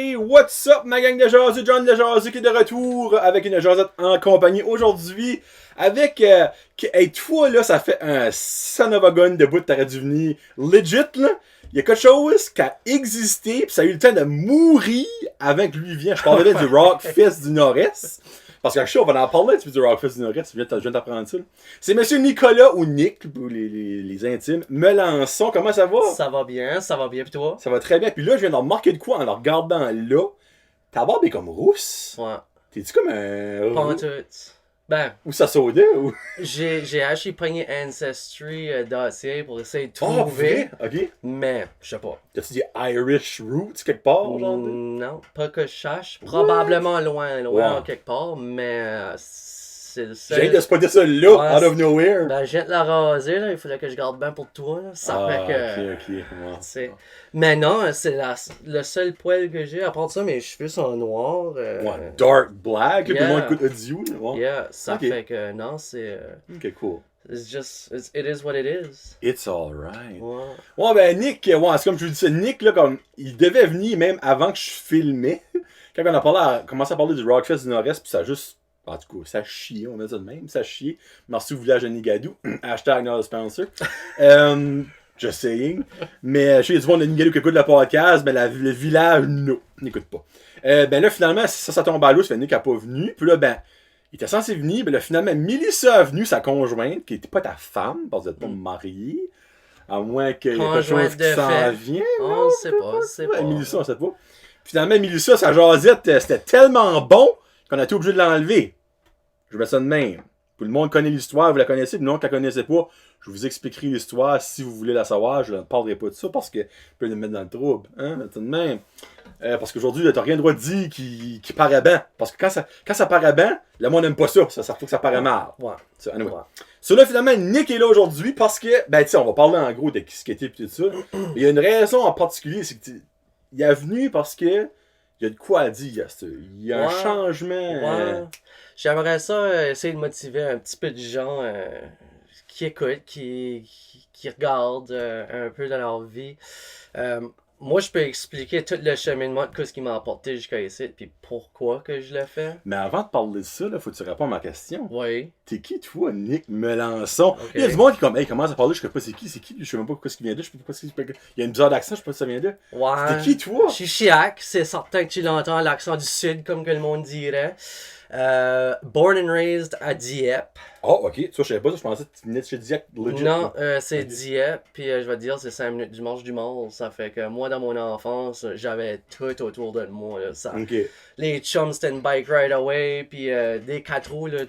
Hey, what's up ma gang de jaseux, John de jaseux qui est de retour avec une jasette en compagnie aujourd'hui avec hey, toi là ça fait un son of a gun de bout que t'aurais dû venir legit là. Il y a quelque chose qui a existé pis ça a eu le temps de mourir avant que lui vienne. Je parlais du Rockfest du Nord-Est. Parce que je sais, on va en parler du Rockfest du Nord-Est, je viens d'apprendre ça. C'est monsieur Nicolas ou Nick, pour les intimes. Melançon, comment ça va? Ça va bien pis toi? Ça va très bien. Puis là, je viens de remarquer de quoi en le regardant là. Ta barbe est comme rousse. Ouais. T'es-tu comme un... Pas en tout. Ben, Ou ça soda ou... j'ai acheté pogné Ancestry.ca pour essayer de Oh, trouver. vrai? Ok. Mais, je sais pas. T'as-tu des Irish roots quelque part, genre? Non, pas que je sache. Probablement loin Wow. quelque part, mais c'est le J'ai seul. de spotter ça là, Ouais, out of nowhere. Ben, je viens de la raser, là. Il faudrait que je garde bien pour toi, là. Ça fait que. Ok. Ouais. Tu sais. Mais non, c'est le seul poil que j'ai. À part ça, mes cheveux sont noirs. Ouais, dark black, Yeah. tout le monde écoute audio. Là. Ouais. Yeah, ça Ok. fait que non, c'est. Ok, cool. It is what it is. It's alright. Ouais. Ouais, ben Nick, ouais, c'est comme je vous dis ça, Nick, là, comme, il devait venir même avant que je filmais. Quand on a commencé à parler du Rockfest du Nord-Est, puis ça a juste, en tout cas, ça chiait, on met ça de même, ça chiait. Merci au village de Nigadou, hashtag not a sponsor. Just saying. Mais je sais, il y a du monde de Nigadou qui écoute le podcast, mais le village, non, n'écoute pas. Ben là, finalement, ça tombe à l'eau, ça fait Nick n'a pas venu, puis là, ben, il était censé venir, ben là, finalement, Mélissa est venue, sa conjointe, qui n'était pas ta femme, parce que vous n'êtes pas mariés. À moins qu'il y ait quelque chose qui s'en vient. On sait pas, c'est pas. Mélissa, on sait pas. Finalement, Mélissa, sa jasette, c'était tellement bon qu'on a été obligé de l'enlever. Je mets ça de même. Tout le monde connaît l'histoire, vous la connaissez, puis non, que la connaissez pas, je vous expliquerai l'histoire si vous voulez la savoir. Je ne parlerai pas de ça parce que je peux le mettre dans le trouble. Hein, c'est de même. Parce qu'aujourd'hui, t'as rien le droit de dire qui paraît bien. Parce que quand ça paraît bien, le monde n'aime pas ça. Ça faut que ça paraît mal. Ouais. Anyway. Ouais. So là, finalement, Nick est là aujourd'hui parce que, ben, tu sais, on va parler en gros de ce qu'était et tout ça. Mais il y a une raison en particulier, c'est qu'il est venu parce que il y a de quoi à dire. Il y a un changement. Ouais. J'aimerais ça essayer de motiver un petit peu de gens qui écoutent, qui regardent un peu dans leur vie. Moi, je peux expliquer tout le cheminement de ce qui m'a apporté jusqu'à ici, puis pourquoi que je le fais. Mais avant de parler de ça, là, faut que tu répondes à ma question. Oui. T'es qui, toi, Nick Melançon? Okay. Il y a du monde qui comme, hey, commence à parler, je sais pas c'est qui, je sais même pas ce qui vient de, je sais pas il y a une bizarre d'accent, je sais pas si ça vient de. Ouais. T'es qui, toi? Je suis chiac, c'est certain que tu l'entends, l'accent du sud, comme que le monde dirait. Born and raised à Dieppe. Oh, ok, tu vois, je savais pas ça, je pensais que tu venais de chez Dieppe, legit. Non, c'est okay. Dieppe, puis je vais te dire, c'est 5 minutes du marche du monde. Ça fait que moi, dans mon enfance, j'avais tout autour de moi. Là, ça. Okay. Les chums, c'était une bike ride away, puis des 4 roues, là,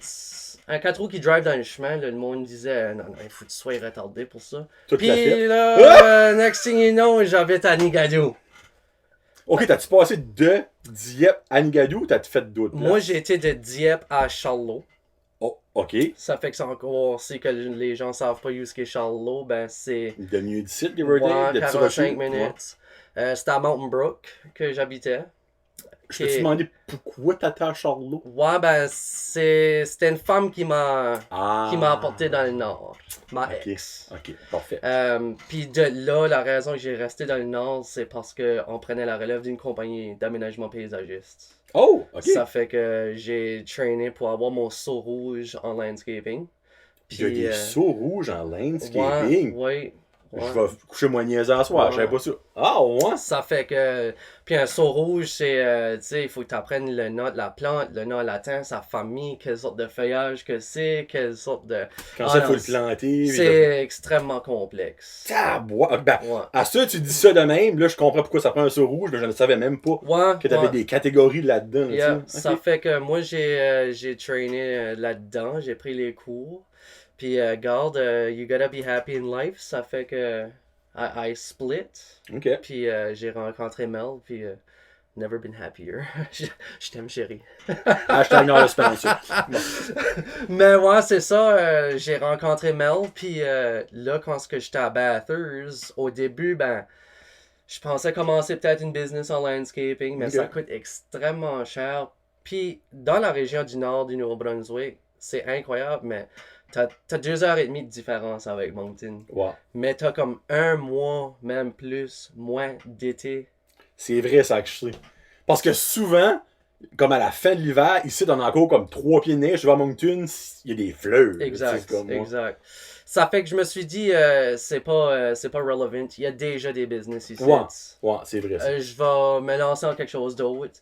un 4 roues qui drive dans le chemin, là, le monde disait non, il faut que tu sois retardé pour ça. Puis là, next thing you know, j'habite à Nigadou. Ok, t'as-tu passé de Dieppe à Nigadou ou t'as fait d'autres places? Moi, j'ai été de Dieppe à Charlot. Oh, ok. Ça fait que c'est encore, si que les gens savent pas où est Charlot, ben c'est... De mieux d'ici, de Riverdale, de 45 minutes. C'est à Mountain Brook que j'habitais. Je peux te demander pourquoi t'étais à Charlot? Ouais, ben c'était une femme qui m'a apporté dans le Nord. Ma ex. Ok, parfait. Puis de là, la raison que j'ai resté dans le Nord, c'est parce qu'on prenait la relève d'une compagnie d'aménagement paysagiste. Oh, ok. Ça fait que j'ai trainé pour avoir mon saut rouge en landscaping. Puis il y a des sauts rouges en landscaping. Ouais. Je vais coucher moi niaiser à soir, j'avais pas ça. Ah, ouais? Ça fait que... Puis un saut rouge, c'est... tu sais, il faut que tu apprennes le nom de la plante, le nom latin, sa famille, quelle sorte de feuillage que c'est, quelle sorte de... Quand ça, il faut le planter. C'est extrêmement complexe. Ben, à ça, tu dis ça de même, là, je comprends pourquoi ça prend un saut rouge, mais je ne savais même pas que tu avais des catégories là-dedans. Yeah, okay. Ça fait que moi, j'ai trainé là-dedans, j'ai pris les cours. Puis, garde, you gotta be happy in life. Ça fait que I split. OK. Puis, j'ai rencontré Mel. Puis, never been happier. Je t'aime, chérie. Hashtag not a sponsor. Mais ouais, c'est ça. J'ai rencontré Mel. Puis, là, quand j'étais à Bathurst, au début, ben, je pensais commencer peut-être une business en landscaping. Mais ça coûte extrêmement cher. Puis, dans la région du nord du Nouveau-Brunswick, c'est incroyable, mais... T'as 2h30 de différence avec Moncton. Wow. Mais t'as comme un mois, même plus, moins d'été. C'est vrai, ça, actually. Parce que souvent, comme à la fin de l'hiver, ici, on a encore comme 3 pieds de neige. Je vais à Moncton, il y a des fleurs. Exact, Comme moi. exact. Ça fait que je me suis dit, c'est pas relevant. Il y a déjà des business ici. Ouais, c'est vrai. Ça. Je vais me lancer en quelque chose d'autre.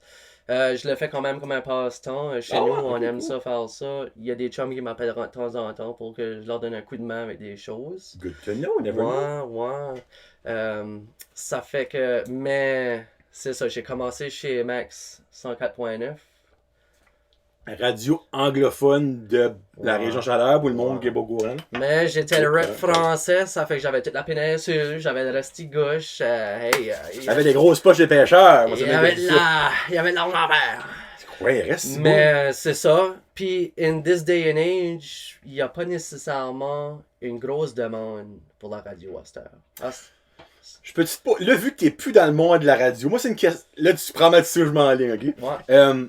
Je le fais quand même comme un passe-temps. Chez nous, on aime ça, faire ça. Il y a des chums qui m'appelleront de temps en temps pour que je leur donne un coup de main avec des choses. Good to know, never know. Ouais. Ça fait que... Mais c'est ça, j'ai commencé chez Max 104.9. Radio anglophone de la région Chaleur pour le monde qui est pas au courant. Mais j'étais le rep français, ça fait que j'avais toute la péninsule, j'avais le resti gauche. J'avais des grosses poches de pêcheurs. Il y avait de l'argent à faire. Ouais, reste. Mais c'est ça. Puis, in this day and age, il n'y a pas nécessairement une grosse demande pour la radio à cette heure. Je peux te pas. Là, vu que t'es plus dans le monde de la radio, moi, c'est une question. Là, tu prends ma dessus, je m'en ligne, ok? Ouais.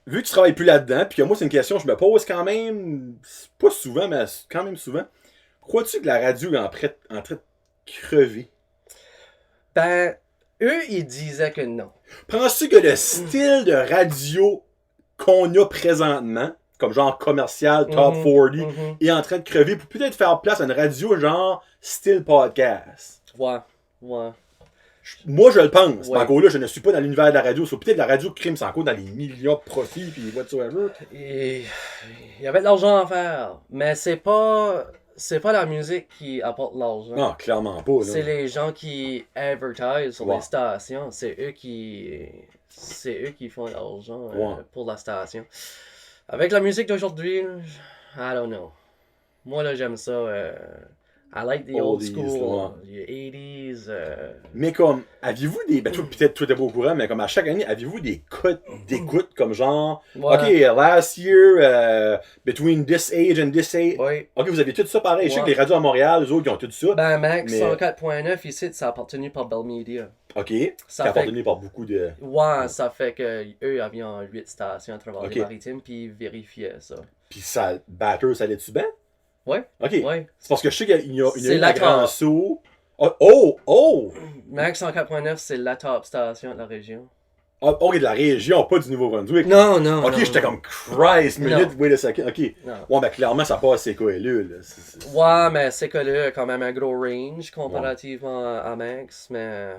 Vu que tu travailles plus là-dedans, puis que moi, c'est une question que je me pose quand même. Pas souvent, mais quand même souvent. Crois-tu que la radio est en train de crever? Ben, eux, ils disaient que non. Penses-tu que le style de radio qu'on a présentement, comme genre commercial, top 40, est en train de crever pour peut-être faire place à une radio genre style podcast? Ouais. Moi, je le pense. Ouais. Encore là, je ne suis pas dans l'univers de la radio. Peut-être la radio crime sans encore dans les millions de profits puis whatsoever. Et il y avait de l'argent à faire. Mais c'est pas la musique qui apporte l'argent. Non, clairement pas. Là. C'est les gens qui advertisent sur les stations. C'est eux qui font l'argent pour la station. Avec la musique d'aujourd'hui, I don't know. Moi, là, j'aime ça. I like the old school, les 80s. Mais comme, aviez-vous des... Ben, peut-être toi t'es pas au courant, mais comme à chaque année, aviez-vous des codes d'écoute comme genre... OK, last year, between this age and this age... Ouais. OK, vous avez tout ça pareil. Je sais que les radios à Montréal, eux autres, ils ont tout ça. Ben, Max 104.9 ici, ça a appartenu par Bell Media. OK, ça a appartenu par beaucoup de... Ouais, ça fait que eux avaient 8 stations à travers les maritimes, puis ils vérifiaient ça. Puis ça, Batter, ça allait-tu bien? Ouais. OK. Ouais. C'est parce que je sais qu'il y a une un grand saut. Oh! Max 104.9, c'est la top station de la région. OK, de la région, pas du Nouveau-Brunswick. Non. OK, j'étais comme Christ, minute, wait a second. OK. Non. Ouais, ben clairement, ça passe c'est quoi, là. Ouais, mais c'est que là, a quand même un gros range comparativement à Max, mais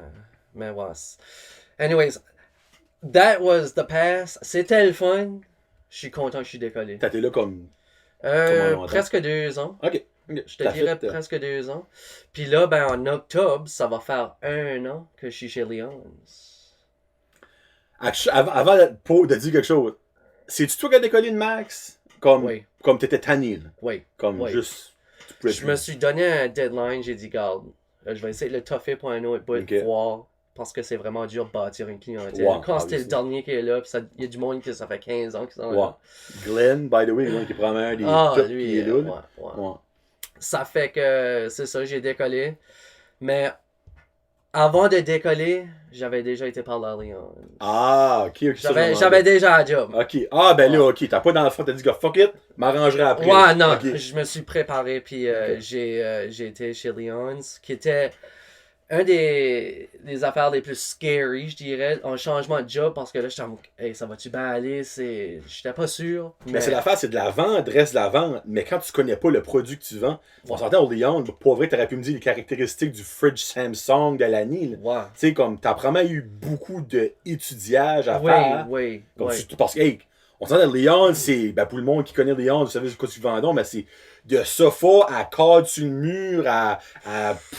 ouais. Anyways, that was the past. C'était le fun. Je suis content que je suis décollé. T'étais là comme... presque 2 ans. OK. Je te dirais presque 2 ans. Puis là, ben en octobre, ça va faire 1 an que je suis chez Leon's. Avant de dire quelque chose, c'est-tu toi qui as décollé de Max? Comme t'étais tanné, là? Oui. Comme juste... Je me suis donné un deadline, j'ai dit, garde, je vais essayer de le toffer pour un autre bout, voir, parce que c'est vraiment dur de bâtir une clientèle. Quand c'était le dernier qui est là, puis il y a du monde qui ça fait 15 ans qu'ils sont là. Glenn, by the way, qui prend un des top qui est là. Ça fait que, c'est ça, j'ai décollé. Mais avant de décoller, j'avais déjà été par la Lyon. Ah, ok. J'avais déjà un job. Ok. Ah, ben là, ok. T'as pas dans le fond, t'as dit, fuck it, m'arrangerai après. Ouais, non. Je me suis préparé, puis j'ai été chez Leon's, qui était un des affaires les plus scary, je dirais, en changement de job, parce que là, j'étais en hey, ça va-tu bien aller? J'étais pas sûr. Mais c'est l'affaire, c'est de la vente, reste de la vente. Mais quand tu connais pas le produit que tu vends, on s'entend au Leon, pour vrai, t'aurais pu me dire les caractéristiques du fridge Samsung de l'année. Ouais. Tu sais, comme, t'as vraiment eu beaucoup d'étudiage à faire. Oui. Parce que, hey, on s'entend Leon, c'est, ben, pour le monde qui connaît Leon, vous savez ce que tu vendons, mais c'est de sofa à cadre sur le mur, à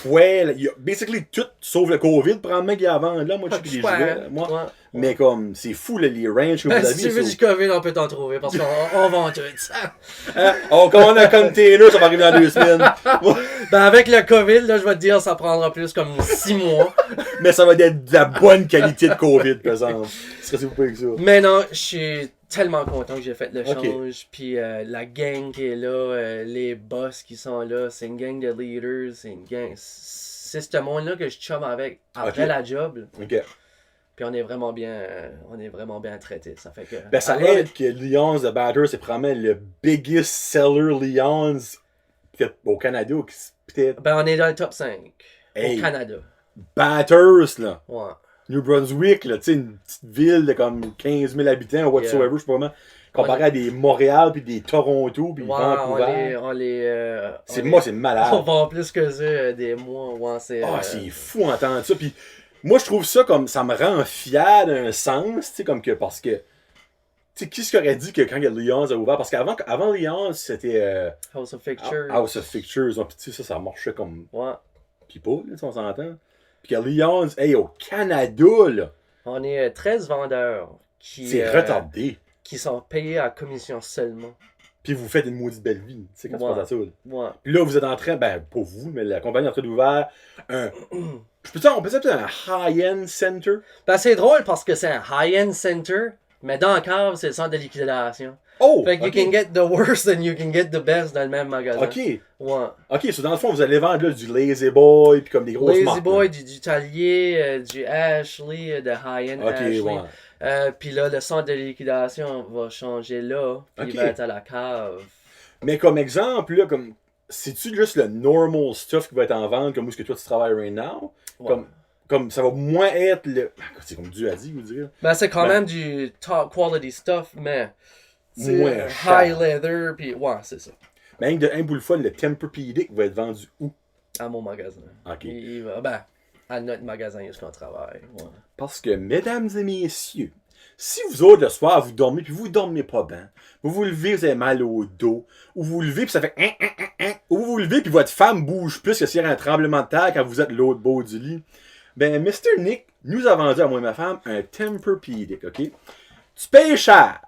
poêle. Il y a basically tout, sauf le COVID, probablement qu'il y a à vendre. Là, moi, je sais que les jouets, moi. Mais comme, c'est fou, là, les ranges que vous avez. Si tu veux du COVID, on peut t'en trouver, parce qu'on vend tout ça. On commande un container, ça va arriver dans 2 semaines. Ben, avec le COVID, là, je vais te dire, ça prendra plus comme 6 mois. Mais ça va être de la bonne qualité de COVID, par exemple. Stressez-vous pas avec ça. Mais non, je suis tellement content que j'ai fait le change. Puis la gang qui est là, les boss qui sont là, c'est une gang de leaders, c'est une gang. C'est ce monde-là que je chum avec après la job. OK. Puis on est vraiment bien traités. Ça fait que. Ben, ça aide que Leon's de Batter, c'est probablement le biggest seller Leon's peut-être au Canada peut-être. Ben, on est dans le top 5 au Canada. Batters, là. Ouais. New Brunswick, là, tu sais, une petite ville de comme 15 000 habitants, whatsoever, je sais pas comment. Comparé à des Montréal, puis des Toronto, puis Vancouver. Moi, c'est malade. On vend plus que ça des mois. Ouais, c'est fou entendre ça. Puis moi, je trouve ça comme, ça me rend fier d'un sens, tu sais, comme que, parce que, tu sais, qui aurait dit que quand Leon's a ouvert, parce qu'avant Leon's, c'était House of Pictures. House of Pictures, puis tu sais, ça marchait comme Ouais. là, si on s'entend. Puis que Leon's, au Canada, là. On est 13 vendeurs c'est retardé. Qui sont payés à commission seulement. Puis vous faites une maudite belle vie, tu sais, quand tu penses à ça. Là. Ouais. Puis là, vous êtes en train, ben, pas vous, mais la compagnie est en train d'ouvrir on peut dire peut-être un high-end center? Ben, c'est drôle parce que c'est un high-end center, mais dans le cave, c'est le centre de liquidation. Oh! Fait que you can get the worst and you can get the best dans le même magasin. OK. Ouais. OK, so dans le fond, vous allez vendre là, du Lazy Boy, puis comme des grosses marques. Lazy Boy, du Talier, du Ashley, de high-end Ashley. Ouais. Puis là, le centre de liquidation va changer là, puis il va être à la cave. Mais comme exemple, là, comme c'est-tu juste le normal stuff qui va être en vente, comme où est-ce que toi tu travailles right now? Ouais. Comme ça va moins être le... C'est comme Dieu a dit, vous dire. Ben, c'est quand même du top quality stuff, mais... C'est moins high leather, puis ouais, c'est ça. Mais de un boule fun, le Tempur-Pedic va être vendu où? À mon magasin. OK. Il va, à notre magasin, est-ce qu'on travaille. Ouais. Parce que, mesdames et messieurs, si vous autres, le soir, vous dormez, puis vous dormez pas bien, vous vous levez, vous avez mal au dos, ou vous vous levez, puis ça fait ou vous vous levez, puis votre femme bouge plus que s'il y a un tremblement de terre quand vous êtes l'autre beau du lit, ben, Mr. Nick nous a vendu, à moi et ma femme, un Tempur-Pedic, OK? Tu payes cher,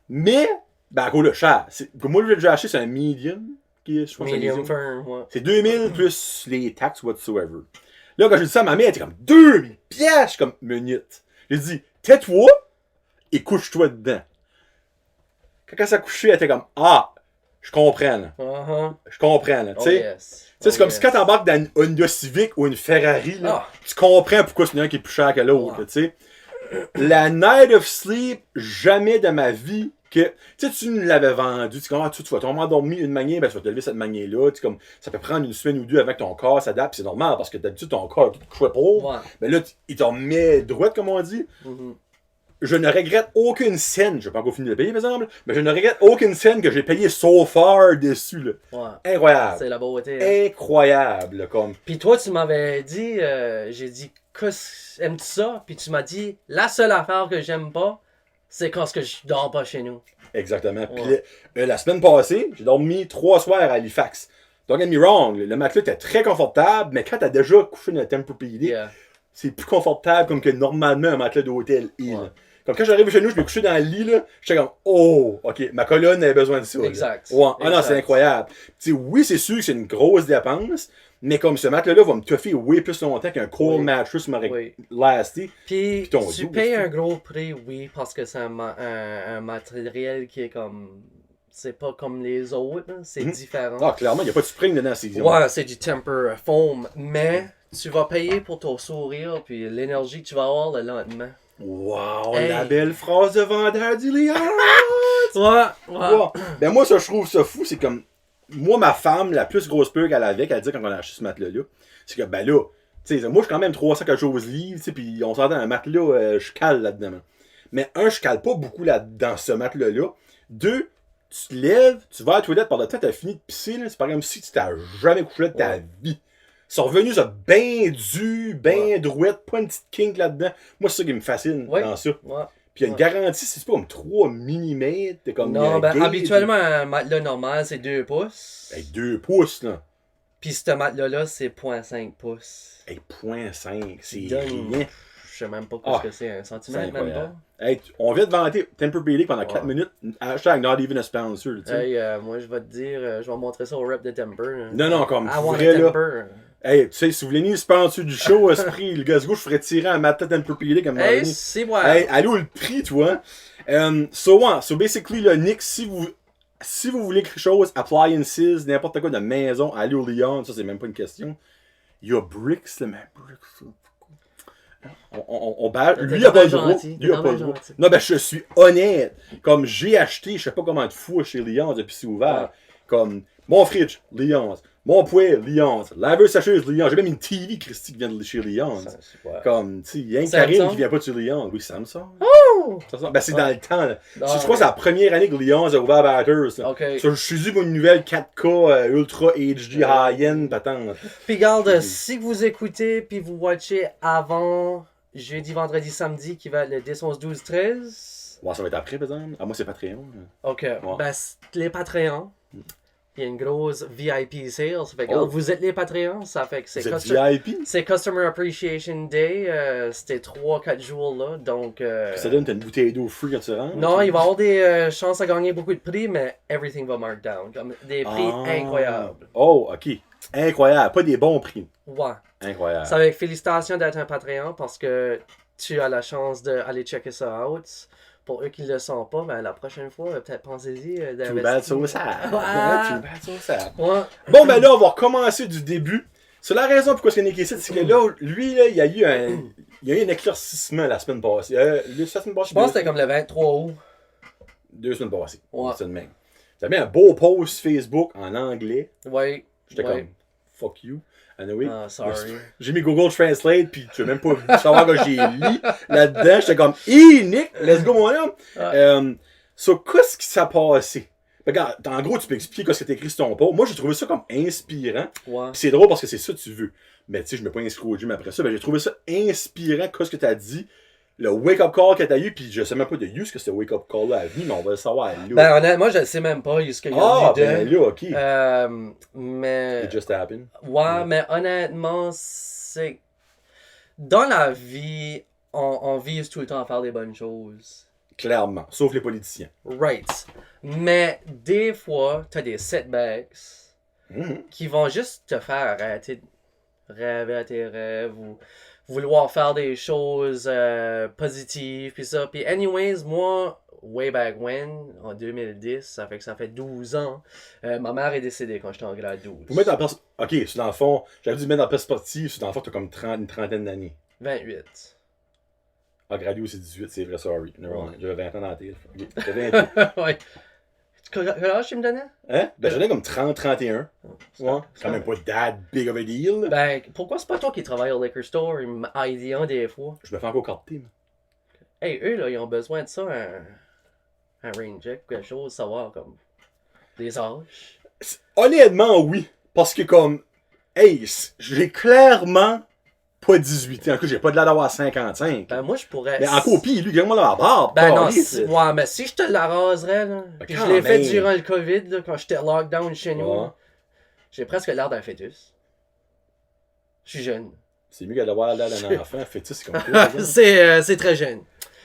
mais, ben, à cause de cher. Comme moi, je l'ai déjà acheté, c'est un medium. Je pense medium firm, ouais. C'est 2000 plus les taxes whatsoever. Là, quand j'ai dit ça à ma mère, elle était comme 2000 pièces. Je suis comme, minute. J'ai dit, tais-toi et couche-toi dedans. Quand elle s'est couchée, elle était comme, je comprends, là. Je comprends, là. Tu sais, c'est comme si quand t'embarques dans une Honda Civic ou une Ferrari, là, tu comprends pourquoi c'est un qui est plus cher que l'autre, tu sais. La Night of Sleep, jamais de ma vie que. Tu sais, tu nous l'avais vendu, tu vas tomber endormi une manière, ben tu vas te lever cette manière-là. Comme, ça peut prendre une semaine ou deux avant que ton corps s'adapte, c'est normal parce que d'habitude ton corps est tout pauvre. Mais là, il t'en met droite, comme on dit. Je ne regrette aucune scène, je vais pas encore finir de payer, par exemple, mais je ne regrette aucune scène que j'ai payé so far dessus, là. Ouais. Incroyable. C'est la beauté. Incroyable, comme. Puis toi, tu m'avais dit, j'ai dit, aimes-tu ça? Puis tu m'as dit, la seule affaire que j'aime pas, c'est quand je dors pas chez nous. Exactement. Ouais. Puis la semaine passée, j'ai dormi 3 soirs à Halifax. Don't get me wrong, le matelas était très confortable, mais quand t'as déjà couché dans le Tempur-Pedic, c'est plus confortable comme que normalement un matelas d'hôtel est. Comme quand j'arrive chez nous, je me couchais dans le lit, là, j'étais comme, ok, ma colonne avait besoin de ça. Exact. Ouais. Non, c'est incroyable. T'sais, oui, c'est sûr que c'est une grosse dépense, mais comme ce matelas-là va me toffer way plus longtemps qu'un cold mattress m'aurait lasté. Puis tu payes un gros prix, oui, parce que c'est un matériel qui est comme... C'est pas comme les autres, c'est différent. Ah, clairement, il n'y a pas de spring dedans. C'est du Tempur foam, mais tu vas payer pour ton sourire puis l'énergie que tu vas avoir le lendemain. Wow, la belle phrase de vendeur du Léon! Ouais. Ben moi, ça, je trouve ça fou, c'est comme... Moi, ma femme, la plus grosse peur qu'elle avait, qu'elle dit quand on a acheté ce matelas-là, c'est que, ben là, tu sais, moi, je suis quand même 300 quelque chose livres, tu sais, pis on s'entend, un matelas, je cale là-dedans. Mais je cale pas beaucoup dans ce matelas-là. 2, tu te lèves, tu vas à la toilette, par le temps, t'as fini de pisser, là, c'est pas comme si tu t'as jamais couché là de ta vie. Ils sont revenus, ça, ben dur, ben droite, pas une petite kink là-dedans. Moi, c'est ça qui me fascine dans ça. Puis il y a une garantie, c'est pas comme 3 mm. Comme non, ben habituellement, un matelas normal, c'est 2 pouces. Ben, 2 pouces, là. Puis ce matelas-là, c'est 0.5 pouces. Hey, 0.5, c'est rien. Je sais même pas ce que c'est, un centimètre, même pas. Hey, on vient de vanter Tempur-Pedic pendant 4 minutes. Hashtag not even a sponsor. Moi, je vais te dire, je vais montrer ça au rep de Tempur. Non, comme vrai, là. Hey, tu sais, si vous voulez ni le sponsor du show, Esprit, le gaz-gauche, je ferais tirer un matelas Tempur-Pedic comme hey, c'est moi. Hey, allez où le prix, toi? So basically, là, Nick, si vous voulez quelque chose, appliances, n'importe quoi de maison, allez au Leon, ça, c'est même pas une question. Il y a Bricks, là, mais Bricks, on lui, il a pas le droit. Lui, a pas le droit. Non, ben, je suis honnête. Comme j'ai acheté, je sais pas comment de fois chez Leon depuis c'est ouvert. Comme mon fridge, Leon's. Mon poêle, Lyons. Laveuse sécheuse, Lyons. J'ai même une TV, Christy, qui vient de chez Lyons. Ça, c'est quoi? Comme, tu sais, il y a une Samsung? Karine qui vient pas de chez Lyons. Oui, Samsung. Oh! Ben, c'est dans le temps, là. Ah, Je crois que c'est la première année que Lyons a ouvert à Bathurst. là. Ok. Je suis dû pour une nouvelle 4K Ultra HD High-End patente. Puis regarde, si vous écoutez puis vous watchez avant jeudi, vendredi, samedi qui va être le 10, 11, 12, 13. Ouais, ça va être après, par exemple. Ah, moi, c'est Patreon. Ok. Ben, les Patreons. Il y a une grosse VIP sale. Ça fait que, vous êtes les Patreons. Ça fait que c'est VIP. C'est Customer Appreciation Day. C'était 3-4 jours là. Donc. Ça donne, t'as une bouteille d'eau free quand tu rentres. Non, il va y avoir des chances à gagner beaucoup de prix, mais everything va mark down. Comme des prix incroyables. Oh, ok. Incroyable. Pas des bons prix. Ouais. Incroyable. Ça fait félicitations d'être un Patreon parce que tu as la chance d'aller checker ça out. Pour eux qui ne le sont pas, ben la prochaine fois, peut-être pensez-y d'investir. Too bad so sad. Too bad so sad. Ouais. Bon, ben là, on va recommencer du début. C'est la raison pourquoi c'est Nick ici, c'est que là, lui, là, il y a eu un éclaircissement la semaine passée. La semaine passée, Je pense que c'était comme le 23 août. 2 semaines passées. Ouais. C'est le même. J'avais mis un beau post Facebook en anglais. Ouais. J'étais comme, fuck you. Anyway, Ah, sorry. j'ai mis Google Translate, puis tu n'as même pas vu savoir que j'ai lu là-dedans. J'étais comme, hé, Nick, let's go, mon homme. So, qu'est-ce qui s'est passé? Regarde, en gros, tu peux expliquer ce que t'as écrit sur ton post. Moi, j'ai trouvé ça comme inspirant. Ouais. Pis c'est drôle parce que c'est ça que tu veux. Mais tu sais, je me mets pas inscrit au gym après ça. Ben, j'ai trouvé ça inspirant, qu'est-ce que t'as dit. Le wake-up call que t'as eu, puis je sais même pas de use que ce wake-up call-là a venu, mais on va le savoir là. Ben, honnêtement, je ne sais même pas ce qu'il y a eu ben là, ok. mais. It just happened. Ouais, mais honnêtement, c'est. Dans la vie, on vise tout le temps à faire des bonnes choses. Clairement. Sauf les politiciens. Right. Mais des fois, t'as des setbacks qui vont juste te faire arrêter de rêver à tes rêves ou vouloir faire des choses positives puis ça. Puis anyways, moi, way back when, en 2010, ça fait 12 ans, ma mère est décédée quand j'étais en grade 12. Pour mettre en perspective. Ok, c'est dans le fond, j'avais dû mettre en perspective, c'est dans le fond, t'as comme une trentaine d'années. 28. Ah, gradué, c'est 18, c'est vrai, sorry. J'avais 20 ans dans la tête. Okay. J'avais 20 Ouais. Quel âge tu me donnais? Hein? Ben, j'en ai comme 30, 31. Ouais. C'est quand même pas that big of a deal. Ben, pourquoi c'est pas toi qui travaille au liquor store et m'aidant des fois? Je me fais encore carter, moi. Hey, eux, là, ils ont besoin de ça, un rain check, quelque chose, savoir, comme, des âges. Honnêtement, oui. Parce que, comme, hey, j'ai clairement pas 18 ans. En tout cas, j'ai pas de l'air d'avoir 55. Ben, moi, je pourrais... Mais en copie, lui, gagne-moi la barbe. Ben non, c'est... ouais, mais si je te la raserais, là, pis je l'ai fait durant le COVID, là, quand j'étais lockdown chez nous, j'ai presque l'air d'un fœtus. Je suis jeune. C'est mieux d'avoir l'air d'un enfant. Fœtus, c'est comme ça. C'est très jeune.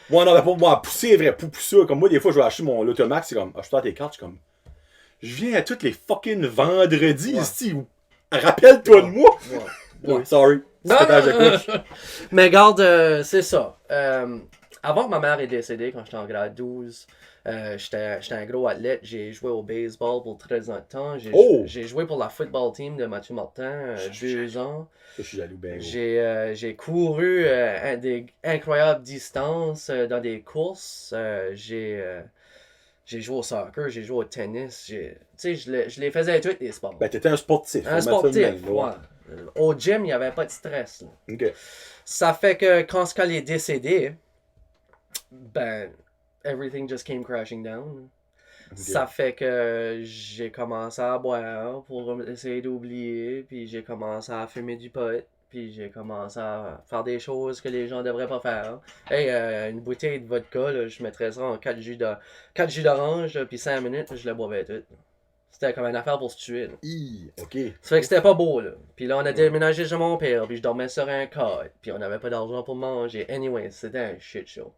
Ouais, non, mais pour moi, pousser, vrai, pousser. Comme moi, des fois, je vais acheter mon l'automax, c'est comme, acheter tes cartes, je suis comme, je viens à tous les fucking vendredis, ici, rappelle-toi de moi. Ouais, sorry. Non, mais regarde, c'est ça. Avant que ma mère est décédée, quand j'étais en grade 12, j'étais un gros athlète. J'ai joué au baseball pour 13 ans de temps. J'ai joué pour la football team de Mathieu Martin 2 ans. Je suis jaloux, ben gros. J'ai couru des incroyables distances dans des courses. J'ai joué au soccer, j'ai joué au tennis. Tu sais, je les faisais tous les sports. Ben, t'étais un sportif. Un sportif, ouais. Au gym, il n'y avait pas de stress. Là. Okay. Ça fait que quand elle est décédée, ben, everything just came crashing down. Okay. Ça fait que j'ai commencé à boire pour essayer d'oublier, puis j'ai commencé à fumer du pot, puis j'ai commencé à faire des choses que les gens devraient pas faire. Hey, une bouteille de vodka, là, je mettrais ça en 4 jus d'orange, puis 5 minutes, je le boivais tout. C'était comme une affaire pour se tuer. Là. OK. Ça fait que c'était pas beau, là. Puis là, on a déménagé chez mon père, puis je dormais sur un cot, puis on avait pas d'argent pour manger. Anyway, c'était un shit show.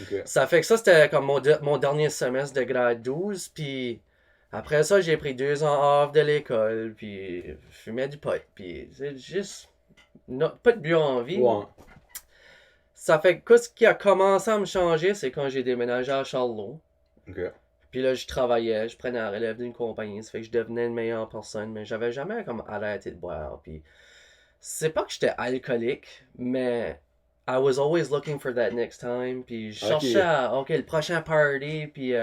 Okay. Ça fait que ça, c'était comme mon dernier semestre de grade 12, puis après ça, j'ai pris 2 ans off de l'école, puis je fumais du pot, puis c'est juste pas de but en vie. Ouais. Ça fait que ce qui a commencé à me changer, c'est quand j'ai déménagé à Charlot. Okay. Puis là, je travaillais, je prenais la relève d'une compagnie, ça fait que je devenais une meilleure personne, mais j'avais jamais comme arrêté de boire. Puis c'est pas que j'étais alcoolique, mais I was always looking for that next time. Puis je Ok. cherchais OK, le prochain party. Puis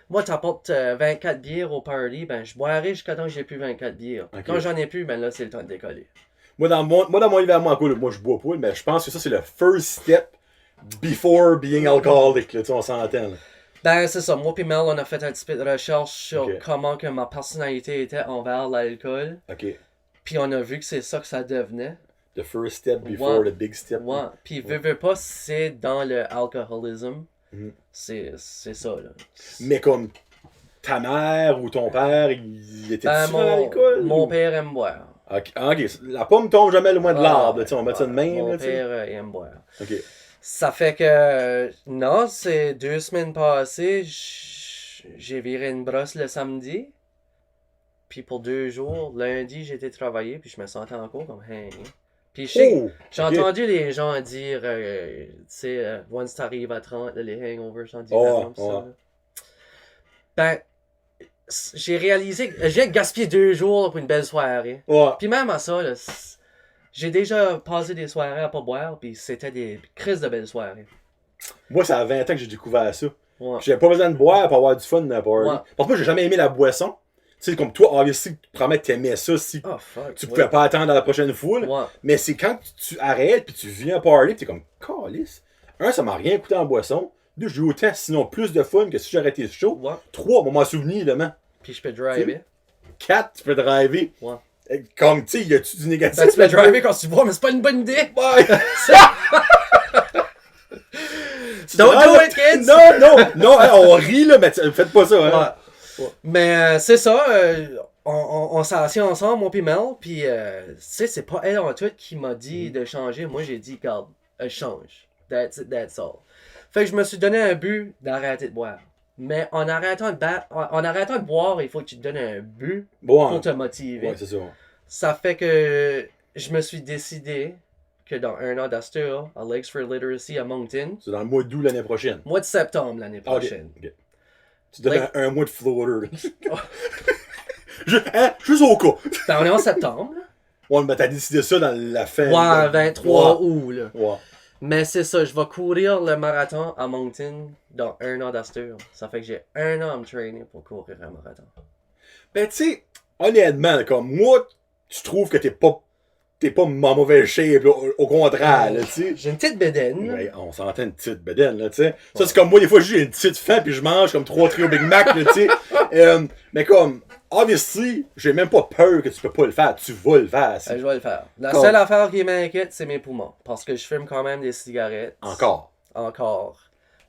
moi, t'apportes 24 bières au party. Ben, je boirai jusqu'à temps que j'ai plus 24 bières. Ok. Quand j'en ai plus, ben là, c'est le temps de décoller. Moi, dans mon hiver, moi, je bois pas, mais je pense que ça, c'est le first step before being alcoholic, là, tu sais, on s'entend, là. Ben, c'est ça. Moi puis Mel, on a fait un petit peu de recherche sur Ok. comment que ma personnalité était envers l'alcool. Ok. Puis on a vu que c'est ça que ça devenait. The first step before Ouais. the big step. Ouais. Puis veux pas, c'est dans le alcoolisme. Mhm. C'est ça, là. Mais comme ta mère ou ton père, il était Ben, sur l'alcool? mon ou- père aime boire. Ok, la pomme tombe jamais loin de l'arbre, là, tu sais, on met ça de même, Mon là, tu sais. père aime boire. Ok. Ça fait que, non, c'est 2 semaines passées, j'ai viré une brosse le samedi. Puis pour 2 jours, lundi, j'ai été travailler, puis je me sentais encore comme hang. Puis j'ai ok. entendu les gens dire, tu sais, once t'arrives à 30, là, les hangovers sont Oh, différents. Ça, là. Ben, j'ai réalisé que j'ai gaspillé 2 jours pour une belle soirée. Ouais. Puis même à ça, là, j'ai déjà passé des soirées à pas boire, puis c'était des crises de belles soirées. Moi, ça a 20 ans que j'ai découvert ça. Ouais. J'avais pas besoin de boire pour avoir du fun dans la party. Ouais. Parce que moi, j'ai jamais aimé la boisson. Tu sais, comme toi, obviously, tu promets que t'aimais ça si Oh fuck. tu pouvais pas attendre à la prochaine foule. Ouais. Mais c'est quand tu arrêtes puis tu viens à party pis t'es comme, calice. Un, ça m'a rien coûté en boisson. Deux, j'ai eu autant, sinon plus de fun que si j'aurais été chaud. Ouais. Trois, m'en souvenir, là, man. Puis je peux driver. Quatre, tu peux driver. Ouais. Comme, tu sais, y a-tu du négatif? Ben, tu peux driver quand tu bois, mais c'est pas une bonne idée. Ouais. Don't do it, kids! Non, hein, on rit, là, mais faites pas ça, hein. Ouais. Mais c'est ça, on s'est assis ensemble, moi pis Mel, pis tu sais, c'est pas elle en tout qui m'a dit de changer. Moi, j'ai dit, regarde, change. That's it, that's all. Fait que je me suis donné un but d'arrêter de boire. Mais en arrêtant de boire, il faut que tu te donnes un but Bon, pour te motiver. ouais, c'est ça. Ça fait que je me suis décidé que dans 1 an d'Astur, à Lakes for Literacy à Moncton, C'est dans le mois d'août l'année prochaine. mois de septembre l'année Ah, ok, prochaine. ok. Tu donnes Like- un mois de floater. Juste au cas. Ben, on est en septembre, là. Ouais, mais t'as décidé ça dans la fin. Ouais, 23 Ouais. août, là. Ouais. Mais c'est ça, je vais courir le marathon à Moncton dans 1 an d'Astur. Ça fait que j'ai 1 an à me traîner pour courir un marathon. Ben, tu sais, honnêtement, comme moi, tu trouves que t'es pas en mauvaise shape, là, au contraire, là, tu sais. J'ai une petite bédaine. là. Ouais, on s'entend une petite bedaine, là, tu sais. Ça, c'est comme moi, des fois, j'ai une petite faim, puis je mange comme 3 trios Big Mac, là, tu sais. Mais comme, obviously, j'ai même pas peur que tu peux pas le faire. Tu vas le faire. c'est- Je vais le faire. La Comme- seule affaire qui m'inquiète, c'est mes poumons. Parce que je fume quand même des cigarettes. Encore. Encore.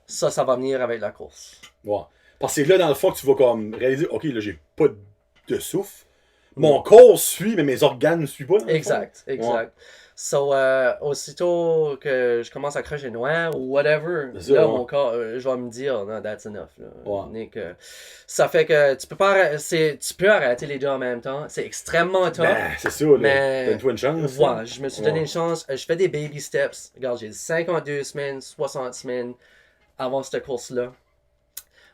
Ça va venir avec la course. Ouais. Parce que c'est là, dans le fond, que tu vas comme réaliser, OK, là, j'ai pas de souffle. Mon corps suit, mais mes organes ne suivent pas. dans le fond. Exact. So, aussitôt que je commence à cracher noir ou whatever, C'est ça, là, ouais. mon corps, je vais me dire, non, that's enough. Là. Ouais. Nick, ça fait que tu peux arrêter les deux en même temps. C'est extrêmement tough. Ben, c'est ça, là. Mais- T'as une twin chance. Ouais, hein. je me suis Ouais. donné une chance. Je fais des baby steps. Regarde, j'ai 52 semaines, 60 semaines avant cette course-là.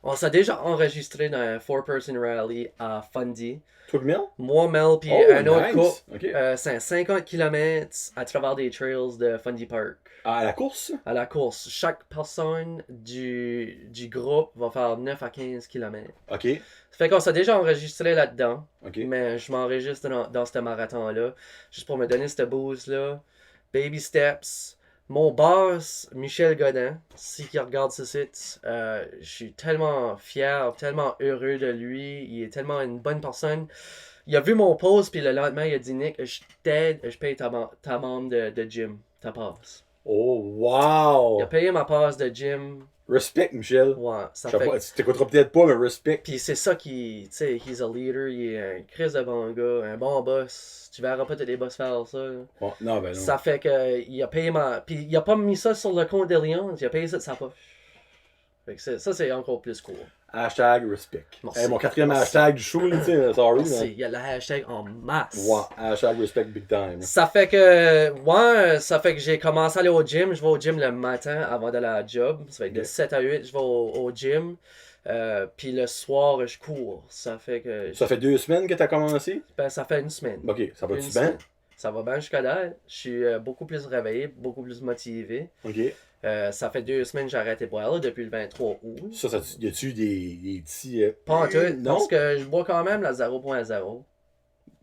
On s'est déjà enregistré dans un 4-person rally à Fundy. Toi, Mel? Moi, Mel, puis Oh, un autre nice. couple. OK. C'est un 50 km à travers des trails de Fundy Park. À la course? À la course, chaque personne du groupe va faire 9 à 15 km. OK. Ça fait qu'on s'est déjà enregistré là-dedans. OK. Mais je m'enregistre dans ce marathon-là. Juste pour me donner ce boost-là. Baby steps. Mon boss, Michel Godin, si qui regarde ce site, je suis tellement fier, tellement heureux de lui. Il est tellement une bonne personne. Il a vu mon post, puis le lendemain, il a dit, Nick, je t'aide, je paye ta membre de gym, ta passe. Oh, wow! Il a payé ma passe de gym. Respect, Michel. Ouais, ça Je sais fait... pas, tu t'écouteras peut-être pas, mais respect. Puis c'est ça qui, tu sais, he's a leader, il est un Chris de bon gars, un bon boss. Tu verras pas tous les boss faire ça. là. Bon, non, ben non. Ça fait que il a payé ma... Puis il a pas mis ça sur le compte d'Alliance, il a payé ça de sa poche. Fait que ça, c'est encore plus cool. Hashtag respect. Merci. Hey, mon quatrième Merci. hashtag du show, tu sais, sorry. Merci, mais- il y a le hashtag en masse. Ouais, hashtag respect big time. Ça fait que, ça fait que j'ai commencé à aller au gym. Je vais au gym le matin avant d'aller à la job. Ça fait que de Ok. 7 à 8, je vais au gym. Puis le soir, je cours. Ça fait que, Ça fait 2 semaines que t'as commencé? ben, ça fait une semaine. Ok, ça Une va-tu bien? semaine. Ça va bien jusqu'à date. Je suis beaucoup plus réveillé, beaucoup plus motivé. Ok. Ça fait 2 semaines que j'ai arrêté de boire là, depuis le 23 août. Ça y a-tu des petits. Pas en tout, Non? parce que je bois quand même la 0.0.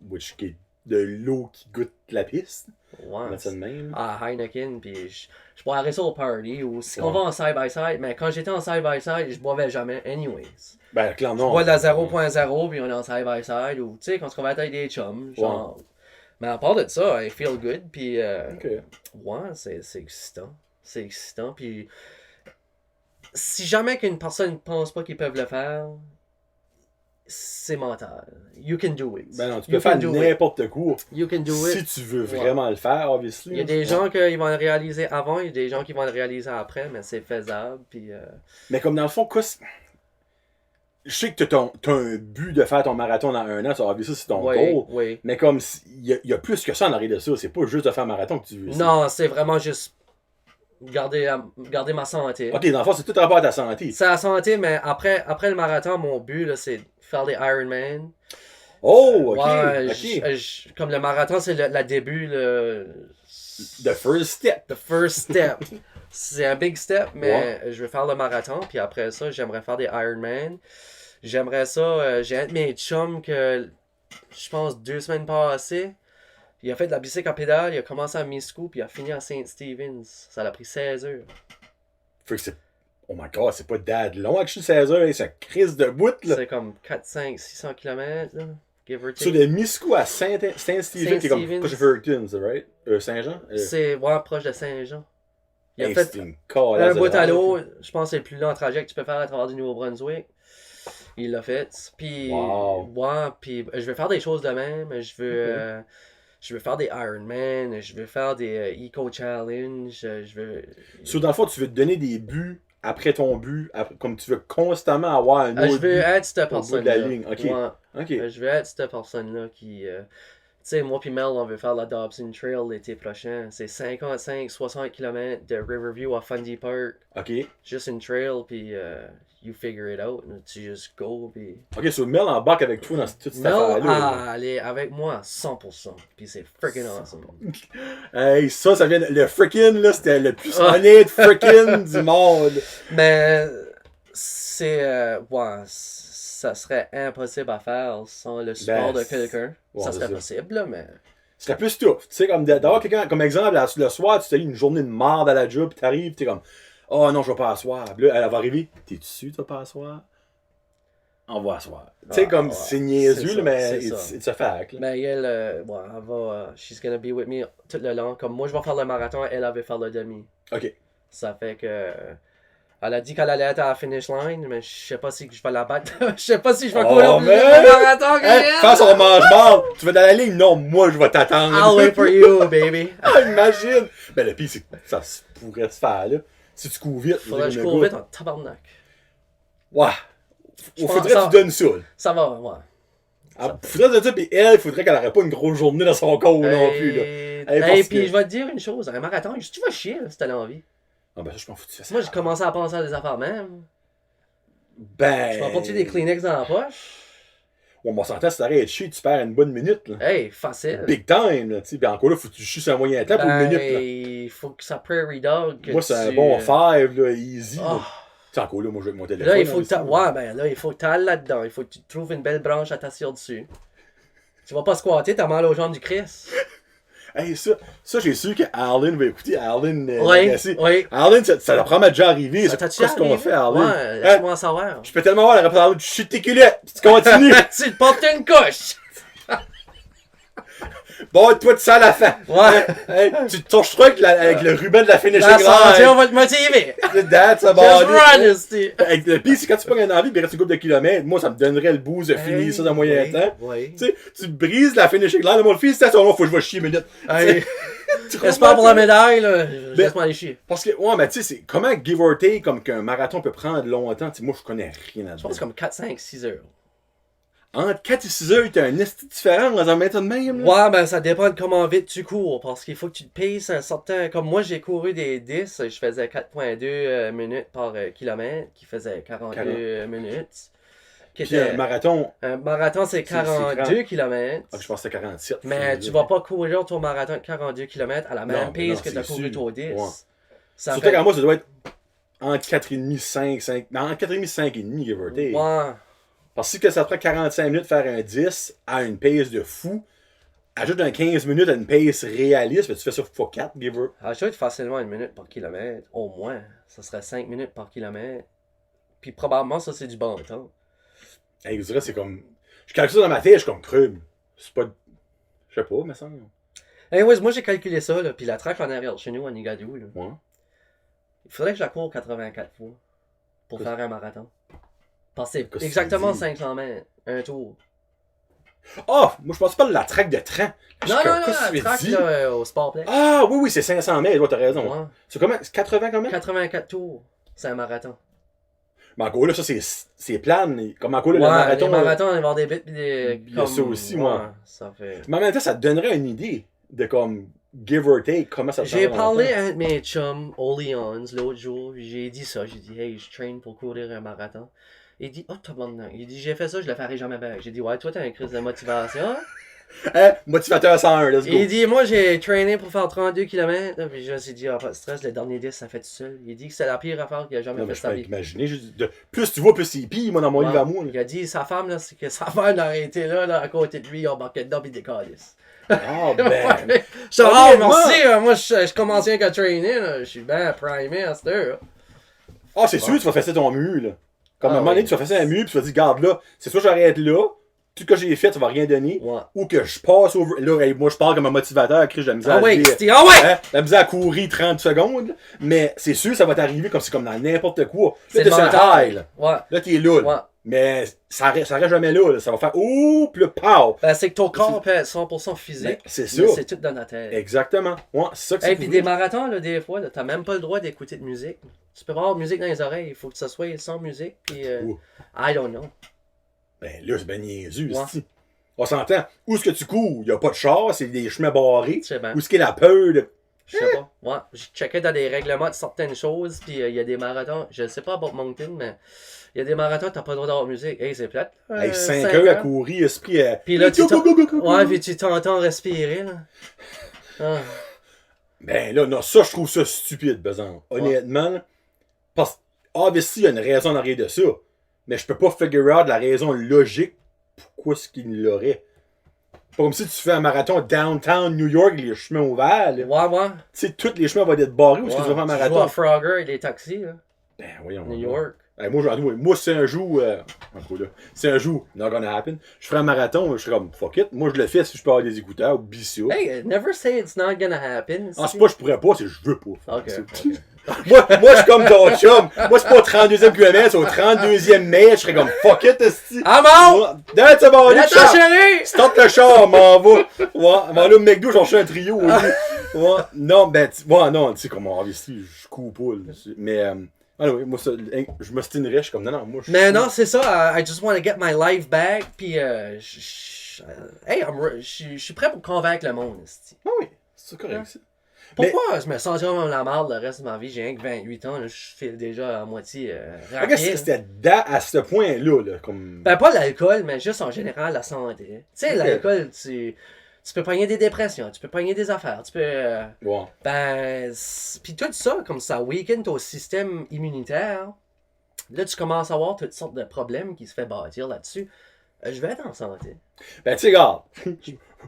Which qui est de l'eau qui goûte la piste. On Ouais. met ça de même. À Heineken, puis je boirais ça au party, ou si on Ouais. va en side-by-side, mais quand j'étais en side-by-side, je boivais jamais anyways. Ben, Je clairement. bois de la 0.0, puis on est en side-by-side, ou tu sais, quand on va être avec des chums, genre. Mais à part de ça, I feel good, puis Ok. ouais, c'est excitant. C'est excitant, puis si jamais qu'une personne ne pense pas qu'ils peuvent le faire, c'est mental. You can do it. Ben non, tu You peux faire can do it. n'importe quoi. You can do Si it. tu veux Ouais. vraiment le faire, obviously. Il y a des gens qui vont le réaliser avant, il y a des gens qui vont le réaliser après, mais c'est faisable. Puis, Mais comme dans le fond, quoi, je sais que t'as un but de faire ton marathon dans 1 an, ça, obviously, c'est ton oui, goal. oui. Mais comme, il y a plus que ça en arrière de ça. C'est pas juste de faire un marathon que tu veux. Non, c'est vraiment juste garder ma santé. Ok, dans le fond, c'est tout rapport à ta santé. C'est la santé, mais après le marathon, mon but, là, c'est de faire des Ironman. Oh, ok. Ouais, ok. comme le marathon, c'est le début, The first step. the first step. C'est un big step, mais je vais faire le marathon, puis après ça, j'aimerais faire des Ironman. J'aimerais ça, j'ai un de mes chums que, je pense, 2 semaines passées, il a fait de la bicycle à pédale, il a commencé à Miscou, puis il a fini à St. Stephen's. Ça l'a pris 16 heures. Fait que c'est. Oh my god, c'est pas dad long que je suis 16 heures, c'est une crise de bout, là. C'est comme 4, 5, 600 km, là, give or Sur take. le Miscou à Saint-Stephen, qui est comme Stephen's. proche de Fredericton, c'est right? Saint-Jean? C'est ouais, proche de Saint-Jean. Il a Hey, fait c'est une calasse un de bout à rêve. l'eau, je pense que c'est le plus long trajet que tu peux faire à travers du Nouveau-Brunswick. Il l'a fait. Puis, Wow. ouais, puis je vais faire des choses de même. Je veux faire des Ironman, je veux faire des Eco Challenge, je veux. So, dans le fond, tu veux te donner des buts après ton but, comme tu veux constamment avoir un autre Je veux but être cette au bout de la personne-là. ligne. Ok. Ouais, Ok. je veux être cette personne-là qui. Tu sais, moi puis Mel, on veut faire la Dobson Trail l'été prochain. C'est 55-60 km de Riverview à Fundy Park. Ok. Juste une trail, puis you figure it out. Tu just go, puis... Ok, so Mel embarque avec toi dans toute cette Mel, affaire-là. elle est avec moi à 100%. Puis c'est freaking awesome. Hey, ça vient. Le frickin', là, c'était le plus honnête frickin' du monde. Mais c'est... ouais, ça serait impossible à faire sans le support Ben, de quelqu'un. ouais, Ça c'est serait ça. possible, là, mais... Ce serait plus tough. Tu sais, comme d'avoir quelqu'un, comme exemple, le soir, tu te lis une journée de merde à la job, pis t'arrives, t'es comme, oh non, je vais pas asseoir. Puis là, elle va arriver, t'es-tu sûr, tu vas pas asseoir? On va asseoir. Tu sais, comme, ouais, c'est niaiseux, c'est là, ça, mais c'est ça. it's a fact. Là. Mais elle, ouais, elle va... she's gonna be with me tout le long. Comme moi, je vais faire le marathon, elle va faire le demi. Ok. Ça fait que... Elle a dit qu'elle allait être à la finish line, mais je sais pas si je vais la battre. Je sais pas si je vais Oh, courir plus vite man! au marathon que Hein? elle. Faire son mange-marde! Tu vas dans la ligne? Non, moi, je vais t'attendre. I'll wait for you, baby. Ah, imagine! Ben, le pire, c'est que ça pourrait se faire, là. Si tu cours vite. Faudrait que je le cours gars- vite en tabarnak. Ouais. pense Faudrait ça- que tu donnes ça. là. Ça va, ouais. Ah, faudrait dire ça, pis elle, faudrait qu'elle aurait pas une grosse journée dans son corps non plus, là. Hey, parce Et puis que- je vais te dire une chose, un marathon, tu vas chier là, si t'as l'envie. Ah, ben, ça, je m'en fous, tu fais ça. Moi, j'ai commencé à penser à des affaires même. Ben. Je vais apporter des Kleenex dans la poche. Ouais, mais on s'entend, si t'arrêtes de chier, tu perds une bonne minute, là. Hey, facile. Big time, là, tu sais. Pis encore là, faut que tu chies sur un moyen temps pour une minute, là. Il faut que ça prairie dog. que Moi, c'est un tu- bon 5, là, easy. Oh. là. Tu sais, encore là, moi, je vais avec mon téléphone. Là, il faut hein, que t'a- ici. ouais, ben là, il faut que t'ailles là-dedans. Il faut que tu trouves une belle branche à t'asseoir dessus. Tu vas pas squatter, t'as mal aux jambes du Chris. Hey, ça j'ai su que Arlen va écouter. Arlen, Oui, Lagacé. oui. Arlen, ça leur m'a déjà arrivé. C'est T'as-tu quoi ce qu'on arrivé? fait, Arlen? Ouais, Hein? laisse-moi savoir. Je peux tellement voir la réponse, tu chies tes culottes, puis tu continues. Tu te portes une couche! Bon, toi, tu sens la fin. Ouais. Hey, tu te touches trop avec le ruban de la finishing La santé, on line. va te motiver! That's Just about it. run, esti! Le pire, c'est quand tu pognes un envie, puis il reste une couple de kilomètres. Moi, ça me donnerait le boost de finir ça dans moyen oui, temps. Oui. Tu sais, tu brises la finishing line. Mon fils, c'est faut que je vais chier une minute. Hey, Tu j'espère pour comprends, la médaille, là. Ben- Laisse-moi aller chier. Parce que, ouais, mais tu sais, c'est comment give or take, comme qu'un marathon peut prendre longtemps. Tu sais, moi, je connais rien Je là-dedans. pense comme 4, 5, 6 heures. Entre 4 et 6 heures, t'as un esti différent dans un méthode de même. Là. Ouais, ben ça dépend de comment vite tu cours. Parce qu'il faut que tu te paces un certain. Comme moi, j'ai couru des 10, je faisais 4,2 minutes par kilomètre, qui faisait 42 minutes. Qui Puis un marathon, un marathon, c'est 42 km. je pense que c'était 47. Mais tu vas pas courir ton marathon de 42 km à la même pace que tu as couru ton 10. Ouais. Ça Surtout qu'à moi, ça doit être entre 4,5, 5, non, entre 4,5 5,5, give or take. Ouais. Parce que ça te prend 45 minutes de faire un 10 à une pace de fou, ajoute un 15 minutes à une pace réaliste, mais tu fais ça x4, give or. Ajoute facilement 1 minute par kilomètre. Au moins. Ça serait 5 minutes par kilomètre. Puis probablement, ça, c'est du bon temps. Hey, je dirais, c'est comme. Je calcule ça dans ma tête, je suis comme creux. C'est pas. Je sais pas, mais ça. Anyways, moi j'ai calculé ça, là, puis la track en arrière de chez nous, à Nigadou, là, Ouais. il faudrait que je la cours 84 fois pour faire un marathon. Parce que Qu'est-ce c'est que exactement tu dis? 500 mètres, un tour. Ah! Moi, je pense pas de la track de train. Non, la track là, au Sportplex. Ah, oui, c'est 500 mètres, ouais, t'as raison. Ouais. C'est comment? C'est 80 combien? 84 tours, c'est un marathon. Mais encore là, ça, c'est plane. Comme encore là, Ouais, le marathon. les marathons, il va y avoir des bits pis des... Il y a ça aussi, moi. Ça fait... Mais en même temps, ça te donnerait une idée de comme, give or take, comment ça te J'ai prend parlé longtemps. à un de mes chums, Oli Ons, l'autre jour, j'ai dit ça, j'ai dit, hey, je traîne pour courir un marathon. Il dit, oh, t'as bon. Il dit, j'ai fait ça, je le ferai jamais bien. J'ai dit, ouais, toi, t'as un crise de motivation. Hein? Motivateur 101, let's go. Il dit, moi, j'ai traîné pour faire 32 km. Puis je me suis dit, ah, pas de stress, le dernier 10, ça fait tout seul. Il dit que c'est la pire affaire qu'il a jamais Non, fait mais de je sa peux vie. imaginer. Plus tu vois, plus c'est pire, moi, dans mon livre à moi. Là. Il a dit, sa femme, là, c'est que sa femme l'a arrêté là, à côté de lui, il a embarqué dedans, puis il décalisse. Ah, ben. Je suis ah, Honnêtement. merci, moi, je commence rien qu'à traîner, là. Je suis bien primé à cette heure. Ah, c'est sûr, tu vas faire ça ton mur, là. Comme à un moment donné, oui. tu vas faire ça un mur, puis tu vas dire, garde là, c'est soit j'arrête là, tout ce que j'ai fait, ça va rien donner, Ouais. ou que je passe au. Là, hey, moi, je parle comme un motivateur, j'ai de la misère Ah à ouais, dire, Christy, ah ouais! hein, la misère à courir 30 secondes, là. Mais c'est sûr, ça va t'arriver comme c'est comme dans n'importe quoi. C'est Là, t'es sur un mental. high, là. Ouais. Là, t'es là, là. Ouais. Mais ça reste jamais là, là. Ça va faire, ouh, puis le pow! Ben, c'est que ton corps peut être 100% Ben, physique. c'est ça. Mais c'est tout dans la tête. Exactement. Ouais, c'est ça que c'est. Et puis des marathons, là, des fois, là, t'as même pas le droit d'écouter de musique. Tu peux pas avoir de musique dans les oreilles, il faut que ça soit sans musique, puis Ouh. I don't know. Ben là, c'est ben niaiseux, Ouais. c'ti. On s'entend. Où est-ce que tu cours? Il n'y a pas de char, c'est des chemins barrés. Je sais bien. Où est-ce qu'il y a la peur de. Je sais pas. Ouais, j'ai checké dans des règlements de certaines choses, puis il y a des marathons, je sais pas about Moncton, mais il y a des marathons, t'as pas le droit d'avoir de musique. Hey, c'est plate. Hey, 5 5 heures à ans. courir, esprit. Puis là, Go, go, go, go, go, go. ouais, puis tu t'entends respirer, là. Ah. Ben là, non, ça, je trouve ça stupide, besoin. Honnêtement, là, parce obviously, il y a une raison en arrière de ça. Mais je peux pas figure out la raison logique pourquoi est-ce qu'il l'aurait. Pas comme si tu fais un marathon downtown New York, les chemins ouverts. Là. Ouais, ouais. Tu sais, tous les chemins vont être barrés où est-ce que tu vas faire un Tu joues à marathon. Frogger et les taxis, là. Ben voyons. New York. Hey, moi, c'est un jour. C'est un jour, not gonna happen. Je ferai un marathon, je serais comme fuck it. Moi, je le fais si je peux avoir des écouteurs ou bisous. Hey, never say it's not gonna happen. Ah, c'est pas je pourrais pas, c'est je veux pas. Ok, C'est- ok. moi, je suis comme ton chum. Moi, c'est pas au 32e kilomètre, c'est au 32e mètre. Je serais comme fuck it, esti. Ah bon? Moi, Dans ce bord Attends, chérie! Stop le char, m'en va. Ouais, m'en va au McDo, j'en fais un trio. Ouais, non, ben, ouais, non, tu sais, comme on ici, je coupe pas. Là, mais, oui, moi, ça, je m'ostinerais, je suis comme, non, moi, je Mais non, c'est ça. I just want to get my life back. Puis, hey, je suis prêt pour convaincre le monde. esti. Ah oui, c'est correct, ça. Pourquoi je me sens comme la marde le reste de ma vie? J'ai rien que 28 ans, là, je file déjà à moitié Regarde, raqué. c'était à ce point-là, là, comme. Ben, pas l'alcool, mais juste en général la santé. Tu sais, Ok. l'alcool, tu peux pogner des dépressions, tu peux pogner des affaires, tu peux. Ouais. Ben, puis tout ça, comme ça weaken ton système immunitaire. Là, tu commences à avoir toutes sortes de problèmes qui se fait bâtir là-dessus. Je vais être en santé. Ben, tu sais, regarde, je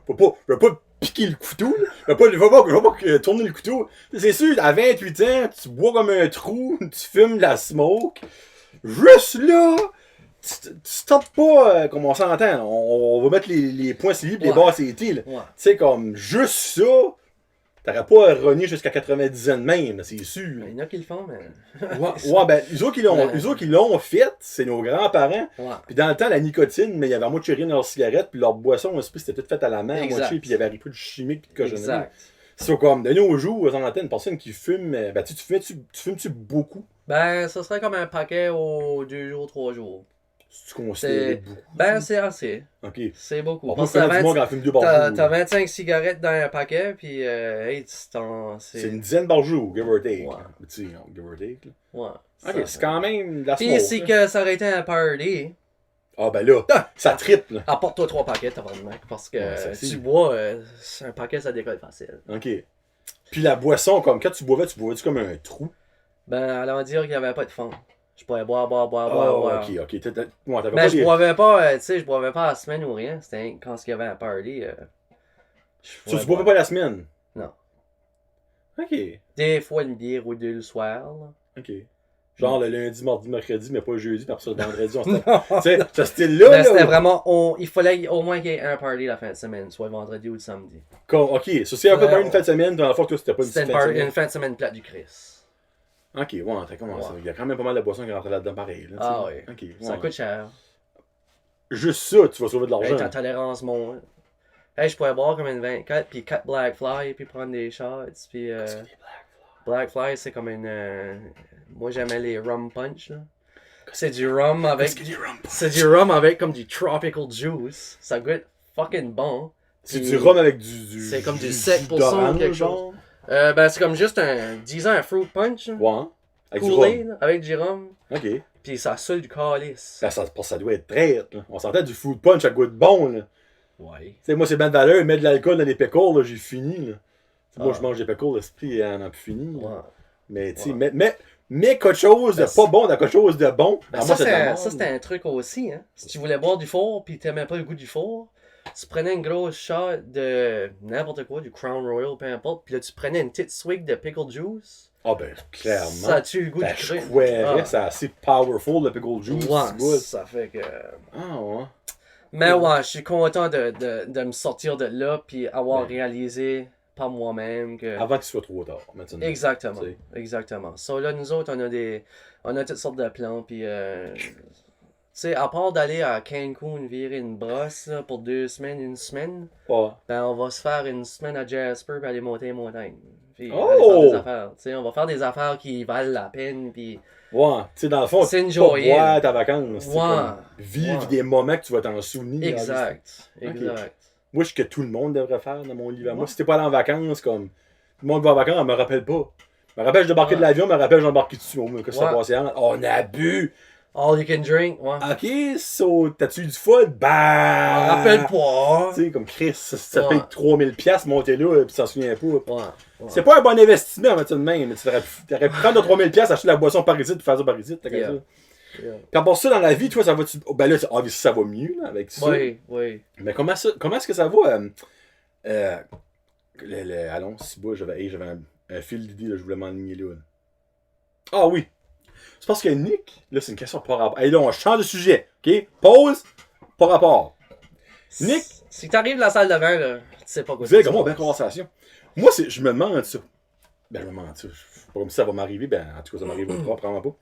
vais pas piquer le couteau, là. Je vais pas tourner le couteau. C'est sûr, à 28 ans, tu bois comme un trou, tu fumes de la smoke. Juste là, tu stoppes pas, comme on s'entend. On va mettre les points sur les livres, les Ouais. barres sur les T, là. Ouais. Tu sais, comme, juste ça, t'aurais pas renié jusqu'à 90 ans de même, là, c'est sûr. Il y en a qui le font, mais. Ouais, ben, eux autres qui l'ont fait, c'est nos grands-parents. Ouais. Puis dans le temps, la nicotine, mais il y avait à moitié rien dans leurs cigarettes, puis leur boisson, c'était tout fait à la main, à Exact. moitié, puis il y avait un peu de chimique, puis de cochonnerie. Exact. C'est comme, de nos jours, on entend une personne qui fume, ben tu fumes-tu beaucoup? Ben, ça serait comme un paquet aux 2 jours, 3 jours. Si tu considères C'est- beaucoup. Ben, c'est assez. Ok. C'est beaucoup. Bon, moi, Parce je connais que du monde qui en fume 2 par jour. t'as 25 cigarettes dans un paquet, puis hey, C'est une dizaine par jour, give or take. Ouais. Tu sais, give or take. Là. Ouais. Ok, c'est quand même de la Puis smoke. c'est là. que ça aurait été un party. Ah, ben là, ça triple. Apporte-toi 3 paquets, tabarnak, parce que Ouais, ça, c'est- tu bois, un paquet, ça décolle facile. Ok. Puis la boisson, comme quand tu boivais-tu comme un trou? Ben, allant dire qu'il n'y avait pas de fond. Je pourrais boire. Oh, ok. Ouais, t'avais Ben, pas je des... boivais pas, tu sais, je boivais pas la semaine ou rien. C'était quand il y avait un party. Tu boivais pas la semaine? Non. Ok. Des fois une bière ou deux le soir. Là. Ok. Genre le lundi, mardi, mercredi, mais pas le jeudi, puis après ça, le vendredi, on Non. Tu sais, ce style-là, Ben, là. c'était vraiment. Il fallait au moins qu'il y ait un party la fin de semaine, soit le vendredi ou le samedi. Ok, ça c'est un peu pas une fin de semaine, dans la fois que toi, c'était pas une C'était petite fin de semaine. une fin de semaine plate du Chris. Ok, ouais, t'as commencé. Ouais. Il y a quand même pas mal de boissons qui rentrent là-dedans pareil. Là, Ah tu sais. oui. Ok, ouais. Ça coûte cher. Juste ça, tu vas sauver de l'argent. Hey, ta tolérance monte. Hey, je pourrais boire comme une 24, puis 4 Black Fly, puis prendre des shots, puis... C'est des Black Black Fly, c'est comme une... Moi, j'aimais les rum punch, là. C'est du rum avec... Qu'est-ce que du rum punch? C'est du rhum avec comme du tropical juice. Ça goûte fucking bon. C'est Puis- du rhum avec du C'est comme du jus 7% d'orange, ou quelque genre? Ben, c'est comme juste disons un fruit punch. Là. Ouais. Avec du Kool-Aid, rhum. là, avec du rhum. Ok. Puis ça saoule du calice. Ben, ça doit être traite, là. On s'entend du food punch à goût de bon, là. Ouais. Tu sais, moi, c'est ben de valeur, mettre de l'alcool dans les pickles, là, j'ai fini, là. T'sais, moi, Ah. je mange des pickles, l'esprit en a plus fini. là. Ouais. Mais, tu sais, Ouais. mais quelque chose de Ben, pas bon dans quelque chose de bon. Ben, Ah, ça, moi, c'est de la merde. c'était un truc aussi. Hein. Si tu voulais boire du four puis t'aimais pas le goût du four, tu prenais une grosse shot de n'importe quoi, du Crown Royal, peu importe, puis là tu prenais une petite swig de pickle juice. Ah, ben, clairement. Ça tue le goût Ben, du je cru. croirais, Ah. c'est assez powerful, le pickle juice. Ouais, c'est good. ça fait que... Ah, ouais. Mais ouais, je suis content de me sortir de là puis avoir Ben. réalisé par moi-même que... Avant qu'il soit trop tard, maintenant. Exactement, Tu sais. exactement. So là, nous autres, on a toutes sortes de plans, puis tu sais, à part d'aller à Cancun virer une brosse là, pour 2 semaines, une semaine, Ouais. ben on va se faire une semaine à Jasper puis aller monter les montagnes. Puis Oh! aller faire des affaires. Tu sais, on va faire des affaires qui valent la peine, puis Ouais, tu sais, dans le fond, C'est tu peux enjoyer, pas boire là. ta vacance. c'est Ouais. comme vivre Ouais. des moments que tu vas t'en souvenir. exact, Ok. exact. Moi, ce que tout le monde devrait faire dans mon livre. Moi, Ouais. si t'es pas allé en vacances, comme. Tout le monde va en vacances, elle me rappelle pas. Je me rappelle, je débarquais de Ouais. l'avion, je me rappelle, j'embarquais dessus. Qu'est-ce que ça Ouais. passait là? On a bu! All you can drink, ouais. Ok, so, t'as-tu eu du fun? Bah! On rappelle pas. Tu sais, comme Chris, ça Ouais. paye 3000$ monter là, pis t'en souviens pas. Ouais. C'est pas un bon investissement, mettre ça de même. Mais tu aurais pu prendre 3000$, acheter la boisson parasite, puis faire ça parasite. T'as qu'à Yeah. ça. Yeah. Puis pour ça, dans la vie, toi, ça va-tu. Oh, ben là, obviously, ça va mieux, là, avec ça. Oui, oui. Mais comment est-ce que ça va? Allons, si bas, j'avais un fil d'idée, là, je voulais m'enligner là. Ah oui! C'est parce que Nick, là, c'est une question par rapport. Allez, là, on change de sujet, ok? Pause, par rapport. Nick? Si t'arrives de la salle de bain, là, tu sais pas quoi Vous savez dire. comment bien conversation? Moi, je me demande ça. Ben, je me demande ça. Pas comme si ça va m'arriver. Ben, en tout cas, ça m'arrive pas, probablement pas.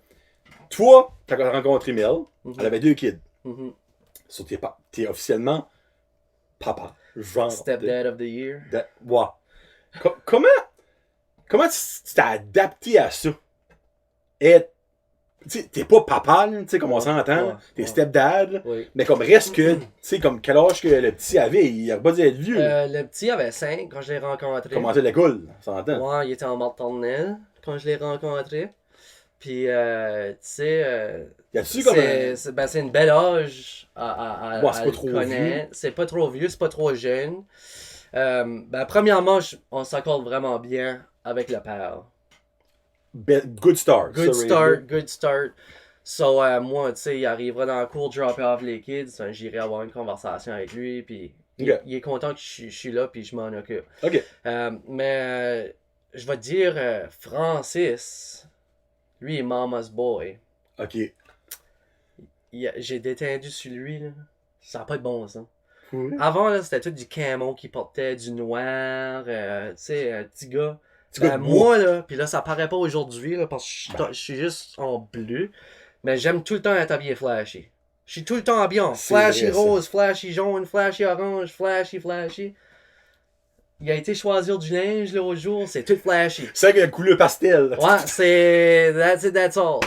Toi, t'as rencontré Mel. Elle avait 2 kids. Mhm. So, t'es officiellement papa. Genre. Stepdad of the year. Ouais. Comment tu t'es adapté à ça? Être. Tu sais, t'es pas papa, là, tu sais, comme on s'entend. Ouais, T'es ouais. stepdad. Là. Oui. Mais comme reste que, tu sais, comme quel âge que le petit avait, il a pas dû être vieux. Le petit avait 5 quand je l'ai rencontré. Commencer l'école, on s'entend. Ouais, il était en maternelle quand je l'ai rencontré. Puis, tu sais, Y a-tu comme un. c'est une belle âge à Ouais, c'est pas le trop connaître. C'est pas trop vieux, c'est pas trop jeune. Premièrement, on s'accorde vraiment bien avec le père. Good start. Good ça, start, Ray. good start. So, moi, tu sais, il arrivera dans la cour, drop off les kids, j'irai avoir une conversation avec lui, puis Ok. il est content que je suis là, puis je m'en occupe. Ok. Mais je vais te dire, Francis, lui, est mama's boy. Ok. J'ai détendu sur lui, là. Ça n'a pas de bon sens. Oui. Avant, là, c'était tout du camo qui portait, du noir, tu sais, un petit gars. Tu gars Ben, de bois. moi, là, puis là, ça paraît pas aujourd'hui, là, parce que je suis juste en bleu. Mais j'aime tout le temps être habillé flashy. Je suis tout le temps habillé en C'est flashy vrai, ça. rose, flashy jaune, flashy orange, flashy. Il a été choisir du linge l'autre jour, c'est tout flashy. C'est vrai qu'il y a couleur pastel. Ouais, c'est. That's it, that's all.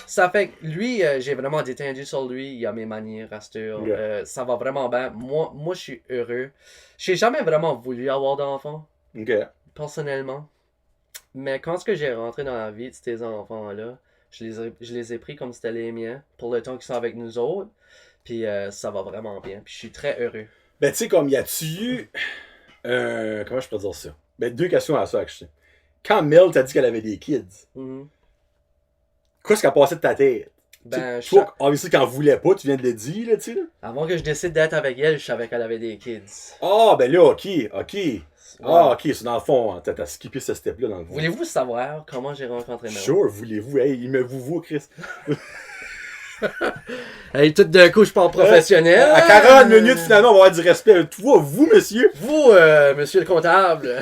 Ça fait que lui, j'ai vraiment détendu sur lui. Il a mes manières, Rastur. Yeah. Ça va vraiment bien. Moi, je suis heureux. J'ai jamais vraiment voulu avoir d'enfants, Ok. personnellement. Mais quand j'ai rentré dans la vie de ces enfants-là, je les ai pris comme si c'était les miens pour le temps qu'ils sont avec nous autres. Puis ça va vraiment bien. Puis je suis très heureux. Ben, tu sais, comme, y a-tu eu. Comment je peux dire ça? Ben, deux questions à ça, actually. Quand Mel t'a dit qu'elle avait des kids, qu'est-ce qui a passé de ta tête? Ben, Toi, obviously, quand elle voulait pas, tu viens de le dire, là, tu sais, là. Avant que je décide d'être avec elle, je savais qu'elle avait des kids. Ah, ben là, ok. Ah, ok, c'est dans le fond, hein, t'as skippé ce step-là, dans le fond. Voulez-vous savoir comment j'ai rencontré Mel? Sure, voulez-vous? Hey, il me vous, Chris. Hey, tout d'un coup, je parle professionnel. À 40 minutes, finalement, on va avoir du respect. Toi, vous, monsieur. Vous, monsieur le comptable.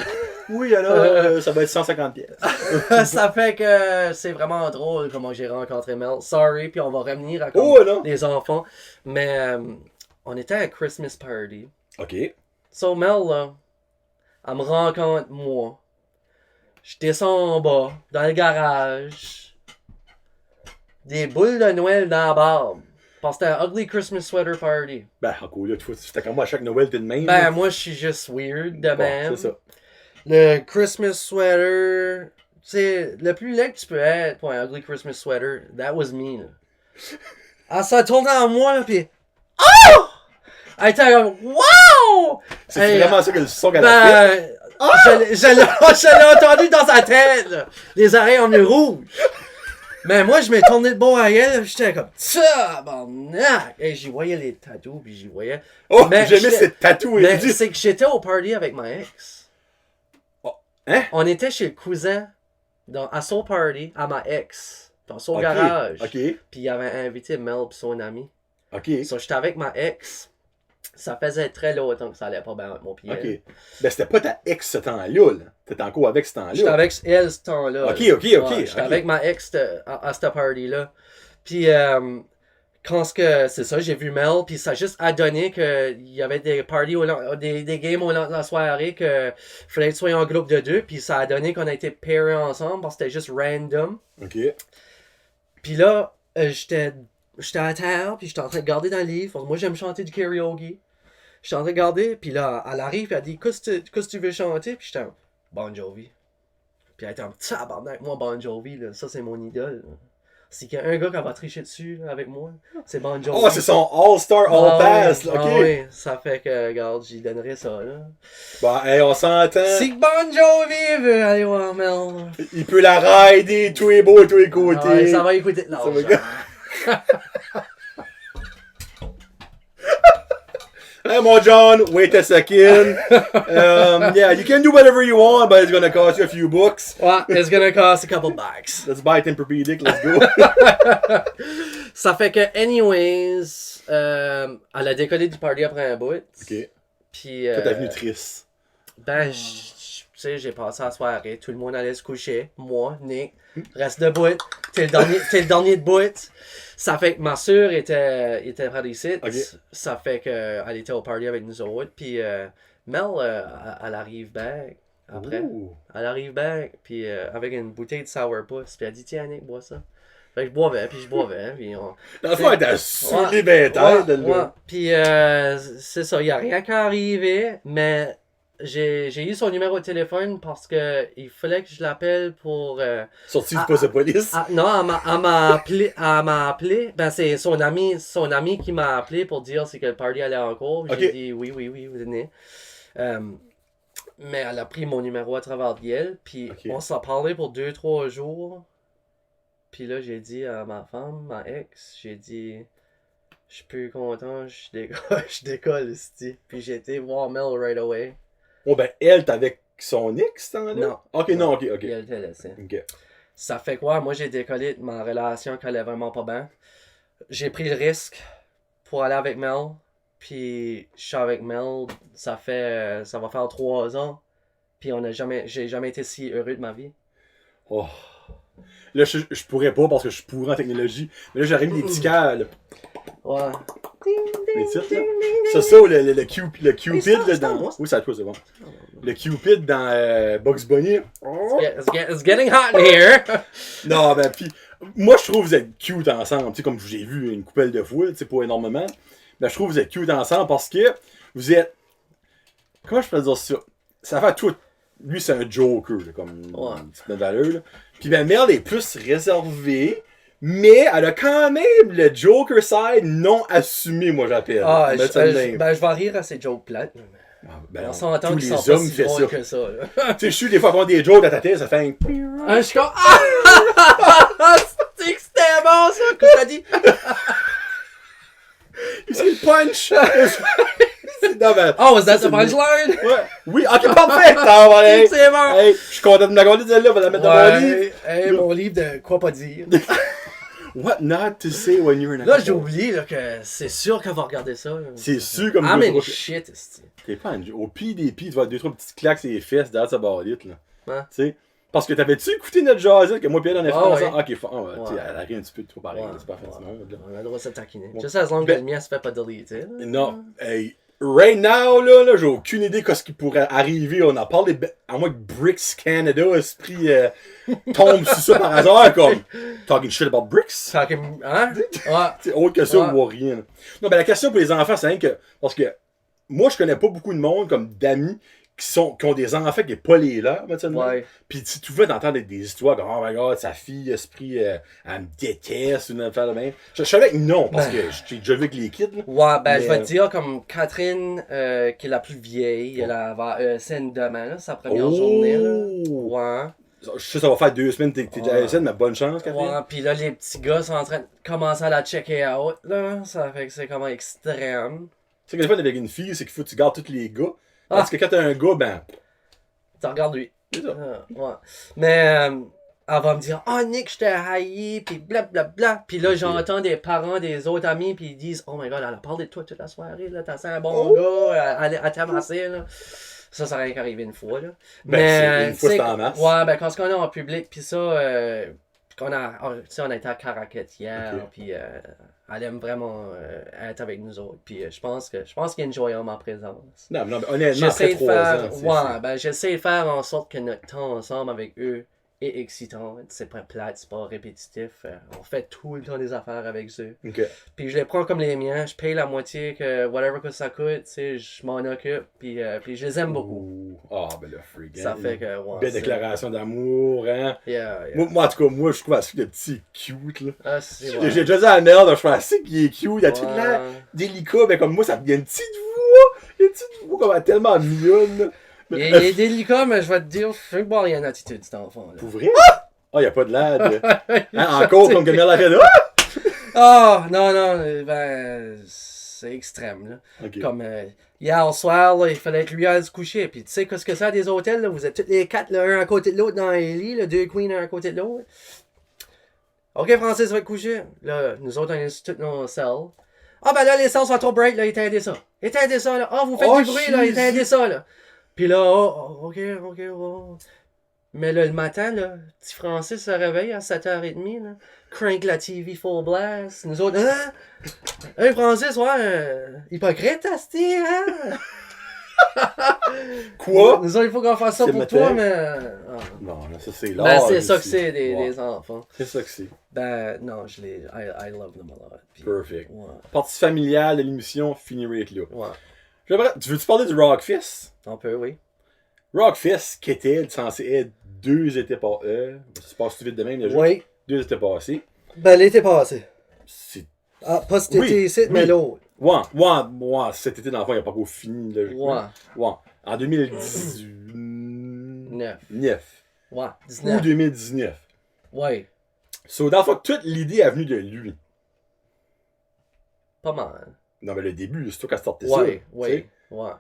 Oui, alors, ça va être 150 pièces. Ça fait que c'est vraiment drôle comment j'ai rencontré Mel. Sorry, puis on va revenir à les enfants. Mais on était à un Christmas party. OK. So Mel, là, elle me rencontre moi. Je descends en bas, dans le garage. Des boules de Noël dans la barbe. Parce que c'était un ugly Christmas sweater party. Ben, encore là, tu vois, c'était comme moi, à chaque Noël, t'es de même. Ben, moi, je suis juste weird de même. C'est ça. Le Christmas sweater, c'est le plus laid que tu peux être pour un ugly Christmas sweater. That was me, là. Elle s'est tournée en moi, là, pis... Oh! Elle était comme, wow! C'est vraiment ça que le son qu'elle ben, a fait. Je l'ai entendu dans sa tête, là. Les oreilles en rouges. Mais moi, je m'ai tourné de bord à elle, j'étais comme, tabarnak! Et j'y voyais les tatous, puis j'y voyais... Oh, j'aimais cette tatou. Mais c'est que j'étais au party avec ma ex. Oh. Hein? On était chez le cousin, à son party, à ma ex, dans son garage. OK. Puis il avait invité Mel et son ami. OK. So, j'étais avec ma ex. Ça faisait très longtemps que ça allait pas bien avec mon pied. OK. Ben, c'était pas ta ex ce temps-là, là. T'étais encore avec ce temps-là. J'étais avec elle ce temps-là. OK. J'étais avec ma ex à cette party-là. Puis, quand c'est ça, j'ai vu Mel, puis ça a juste donné qu'il y avait des parties, des games au long de la soirée, que fallait être soit en groupe de deux, puis ça a donné qu'on a été pairés ensemble, parce que c'était juste random. OK. Puis là, j'étais à terre, puis j'étais en train de garder dans le livre. Moi, j'aime chanter du karaoke. J'étais en train de garder, puis là, elle arrive, puis elle dit, qu'est-ce que tu veux chanter? Puis j'étais en Bon Jovi. Puis elle était en tabarnak, moi, Bon Jovi, là, ça, c'est mon idole. C'est qu'il y a un gars qui va tricher dessus là, avec moi, c'est Bon Jovi. Oh, c'est son All-Star All-Pass, oui, OK. oui, ça fait que, regarde, j'y donnerais ça, là. Bon, hey, on s'entend. Si Bon Jovi veut aller voir Mel. Il peut la rider, tous les beaux, tous les côtés. Ouais, ça va écouter de l'argent. Hey, mon John, wait a second. Yeah, you can do whatever you want, but it's gonna cost you a few bucks. Ouais, it's gonna cost a couple bucks. Let's buy Tempur-Pedic, let's go. Ça fait que, anyways, elle a décollé du party après un bout. OK. Puis. Toi, t'es venu triste. Ben, tu sais, j'ai passé la soirée, tout le monde allait se coucher. Moi, Nick, reste debout. T'es le dernier debout. Ça fait que ma soeur était par ici. Okay. Ça fait qu'elle était au party avec nous autres. Puis Mel, elle arrive back après. Ooh. Elle arrive back, puis avec une bouteille de sourpuss. Puis elle dit, tiens, Nick, bois ça. Fait que je boivais, puis je boivais. Puis Dans le fond, elle t'a saoulé ben tête. ouais. Puis c'est ça, il n'y a rien qui est arrivé, mais j'ai eu son numéro de téléphone parce que il fallait que je l'appelle pour... Sorti du poste de police. Non, elle m'a appelé. Ben, c'est son ami qui m'a appelé pour dire c'est que le party allait en cours. Okay. J'ai dit oui, vous venez. Mais elle a pris mon numéro à travers d'elle, puis on s'est parlé pour 2-3 jours. Puis là, j'ai dit à ma femme, ma ex, j'ai dit... Je suis plus content, je décolle ici. Puis j'ai été voir Mel right away. Oh ben, elle, t'es avec son ex, temps-là? Non. Ok, non, ok. Puis elle t'a laissé. Ok. Ça fait quoi? Moi, j'ai décollé de ma relation qui allait vraiment pas bien. J'ai pris le risque pour aller avec Mel. Puis je suis avec Mel, ça va faire 3 ans. Puis j'ai jamais été si heureux de ma vie. Oh. Là, je pourrais pas parce que je suis pourri en technologie. Mais là, j'aurais mis des petits cœurs. Ouais. Les titres, là. C'est ça, le Cupid là, dans... Oui, ça toi, c'est bon. Le Cupid dans Bugs Bunny. It's getting hot in here! Non, ben, pis moi, je trouve que vous êtes cute ensemble. Tu sais, comme je vous ai vu une couple de fois, tu sais, pas énormément. Mais je trouve que vous êtes cute ensemble parce que vous êtes... Comment je peux dire ça? Ça fait tout... Lui, c'est un joker, là, comme une petite valeur. Puis ben, Mel est plus réservée, Mais elle a quand même le Joker side non assumé, moi j'appelle. Ah, On met ça de même. je vais rire à ces jokes plates. Ah, ben On non, s'entend tous qu'ils les sont pas hommes si font drôles ça. que ça. Là. Tu sais, je suis des fois avoir des jokes dans ta tête, ça fait un... Je suis comme... Ah! C'est que c'était bon, ça! Qu'est-ce que t'as dit? C'est le punch! Non, mais... Oh, was that ça, the punchline? Ouais. Oui, ok, parfait! Ah, ouais, hey. C'est bon! Hey, je suis content de me raconter celle-là, on va la mettre dans mon livre. Hey, mon livre de quoi pas dire. What not to say when you're in a Là, couple. j'ai oublié là, que c'est sûr qu'elle va regarder ça. Là. C'est sûr comme I'm deux, in trois- shit, esti. T'es pas au PDP, tu vas avoir deux, trois petites claques sur les fesses derrière sa barrette, là. Ouais. Tu sais? Parce que t'avais-tu écouté notre jazzette que moi et elle on a fait Ah, ensemble? ouais. Ok, tu sais, Ouais. elle a rien un petit peu de trop pareil, Ouais, c'est pas fait du monde, là. On a le droit de se taquiner. Bon. Juste as long que Ben- le mien se fait pas deleter. Là. Non, hey, right now, là j'ai aucune idée de ce qui pourrait arriver. On en parle, à moins que Bricks Canada, esprit, tombe sur ça par hasard, comme talking shit about Bricks. Talking... Hein? Ouais. C'est autre que ça, Ouais. on voit rien. Là. Non, ben la question pour les enfants, c'est rien que. Parce que moi, je connais pas beaucoup de monde, comme d'amis, qui ont des enfants qui n'est pas les leurs, maintenant. Ouais. Puis tu pouvais d'entendre des histoires comme oh my god, sa fille, esprit, elle me déteste, ou une affaire de même. Je savais que non, parce que j'ai déjà vu avec les kids. Là. Ouais, ben Mais, je vais te dire comme Catherine, qui est la plus vieille, elle va ESN demain, là, sa première journée. Là. Ouais. Je sais que ça va faire 2 semaines que t'es déjà à SN, mais bonne chance, Catherine. Ouais, pis là, les petits gars sont en train de commencer à la checker out, là. Ça fait que c'est comment extrême. Tu sais que des fois, avec une fille, c'est qu'il faut que tu gardes tous les gars. Parce que quand t'as un gars, ben. Tu regardes lui. C'est ça. Ouais. Mais elle va me dire, oh Nick, je t'ai haï, pis blablabla. Pis là, j'entends des parents des autres amis, pis ils disent, oh my god, elle a parlé de toi toute la soirée, là. T'as un bon gars, elle t'a amassé, là. Ça serait rien qu'arrivé une fois, là. Ben, une fois, c'est en masse. Ouais, ben, quand on est en public, pis ça, on a été à Caracat hier, Ok. puis elle aime vraiment être avec nous autres, puis je pense qu'il enjoy ma présence. Non, mais honnêtement, J'essaie après de 3 faire, ans. ouais, ben j'essaie de faire en sorte que notre temps ensemble avec eux est excitant. C'est pas plate, c'est pas répétitif. On fait tout le temps des affaires avec eux. Ok. Puis je les prends comme les miens, je paye la moitié que whatever que ça coûte, tu sais, je m'en occupe, puis je les aime beaucoup. Ouh. Ah, ben là, freak. Ça hein. fait que, ouais. Belle c'est- déclaration d'amour, hein. Yeah. Moi, en tout cas, moi, je trouve assez de petit cute, là. Ah, c'est J'ai ouais. déjà dit à Mel, je trouve assez qu'il est cute. Il a tout Ouais. l'air délicat, mais comme moi, ça il y a une petite voix. Il y a une petite voix comme elle est tellement mignonne, là. Il est délicat, mais je vais te dire, je sais pas, il y a une attitude, cet enfant. Là. Pour vrai? Ah, il n'y a pas de l'aide. Hein, encore comme que Mel a fait là. Ah, non, ben, c'est extrême, là. Ok. Comme hier au soir, là, il fallait que lui aille se coucher. Puis tu sais qu'est-ce que c'est des hôtels, là? Vous êtes tous les quatre, là, un à côté de l'autre dans les lits, là, deux queens un à côté de l'autre. Ok, Francis va te coucher. Là, nous autres, on est sur toutes nos selles. Ah, ben là, les selles sont trop break, là, éteindez ça. Éteindez ça, là. Ah, vous faites Oh, du bruit, là, Jésus. éteindez ça, là. Puis là, ok. Mais là, le matin, là, petit Francis se réveille à 7h30, là. Crank la TV full blast. Nous autres, hein? Hey, Francis, ouais, hypocrite, asti, hein? Quoi? Nous autres, il faut qu'on fasse ça C'est pour matin? toi, mais... Non, là, ça, c'est Ben, l'art. c'est ça que ici. c'est, Ouais. des enfants. C'est ça que c'est. Ben, non, I love them a lot. Puis, Perfect. ouais, Partie familiale de l'émission finirait là. ouais. Tu veux-tu parler du Rockfest? On peut, oui. Rockfest, qui était censé être 2 étés par ça se passe tout vite de même, déjà. Oui. 2 étés passés. Ben, l'été passé. C'est. Ah, pas cet Oui, été ici, mais oui. l'autre. Ouais, cet été, dans le fond, il n'y a pas encore fini, logiquement. Ouais. Ouais. En 2019. 9. Ouais, Ou 19. 2019. Ouais. So, dans le fond, toute l'idée est venue de lui. Pas mal. Non, mais le début, c'est toi qui as starté Ouais, ça. ouais, ouais.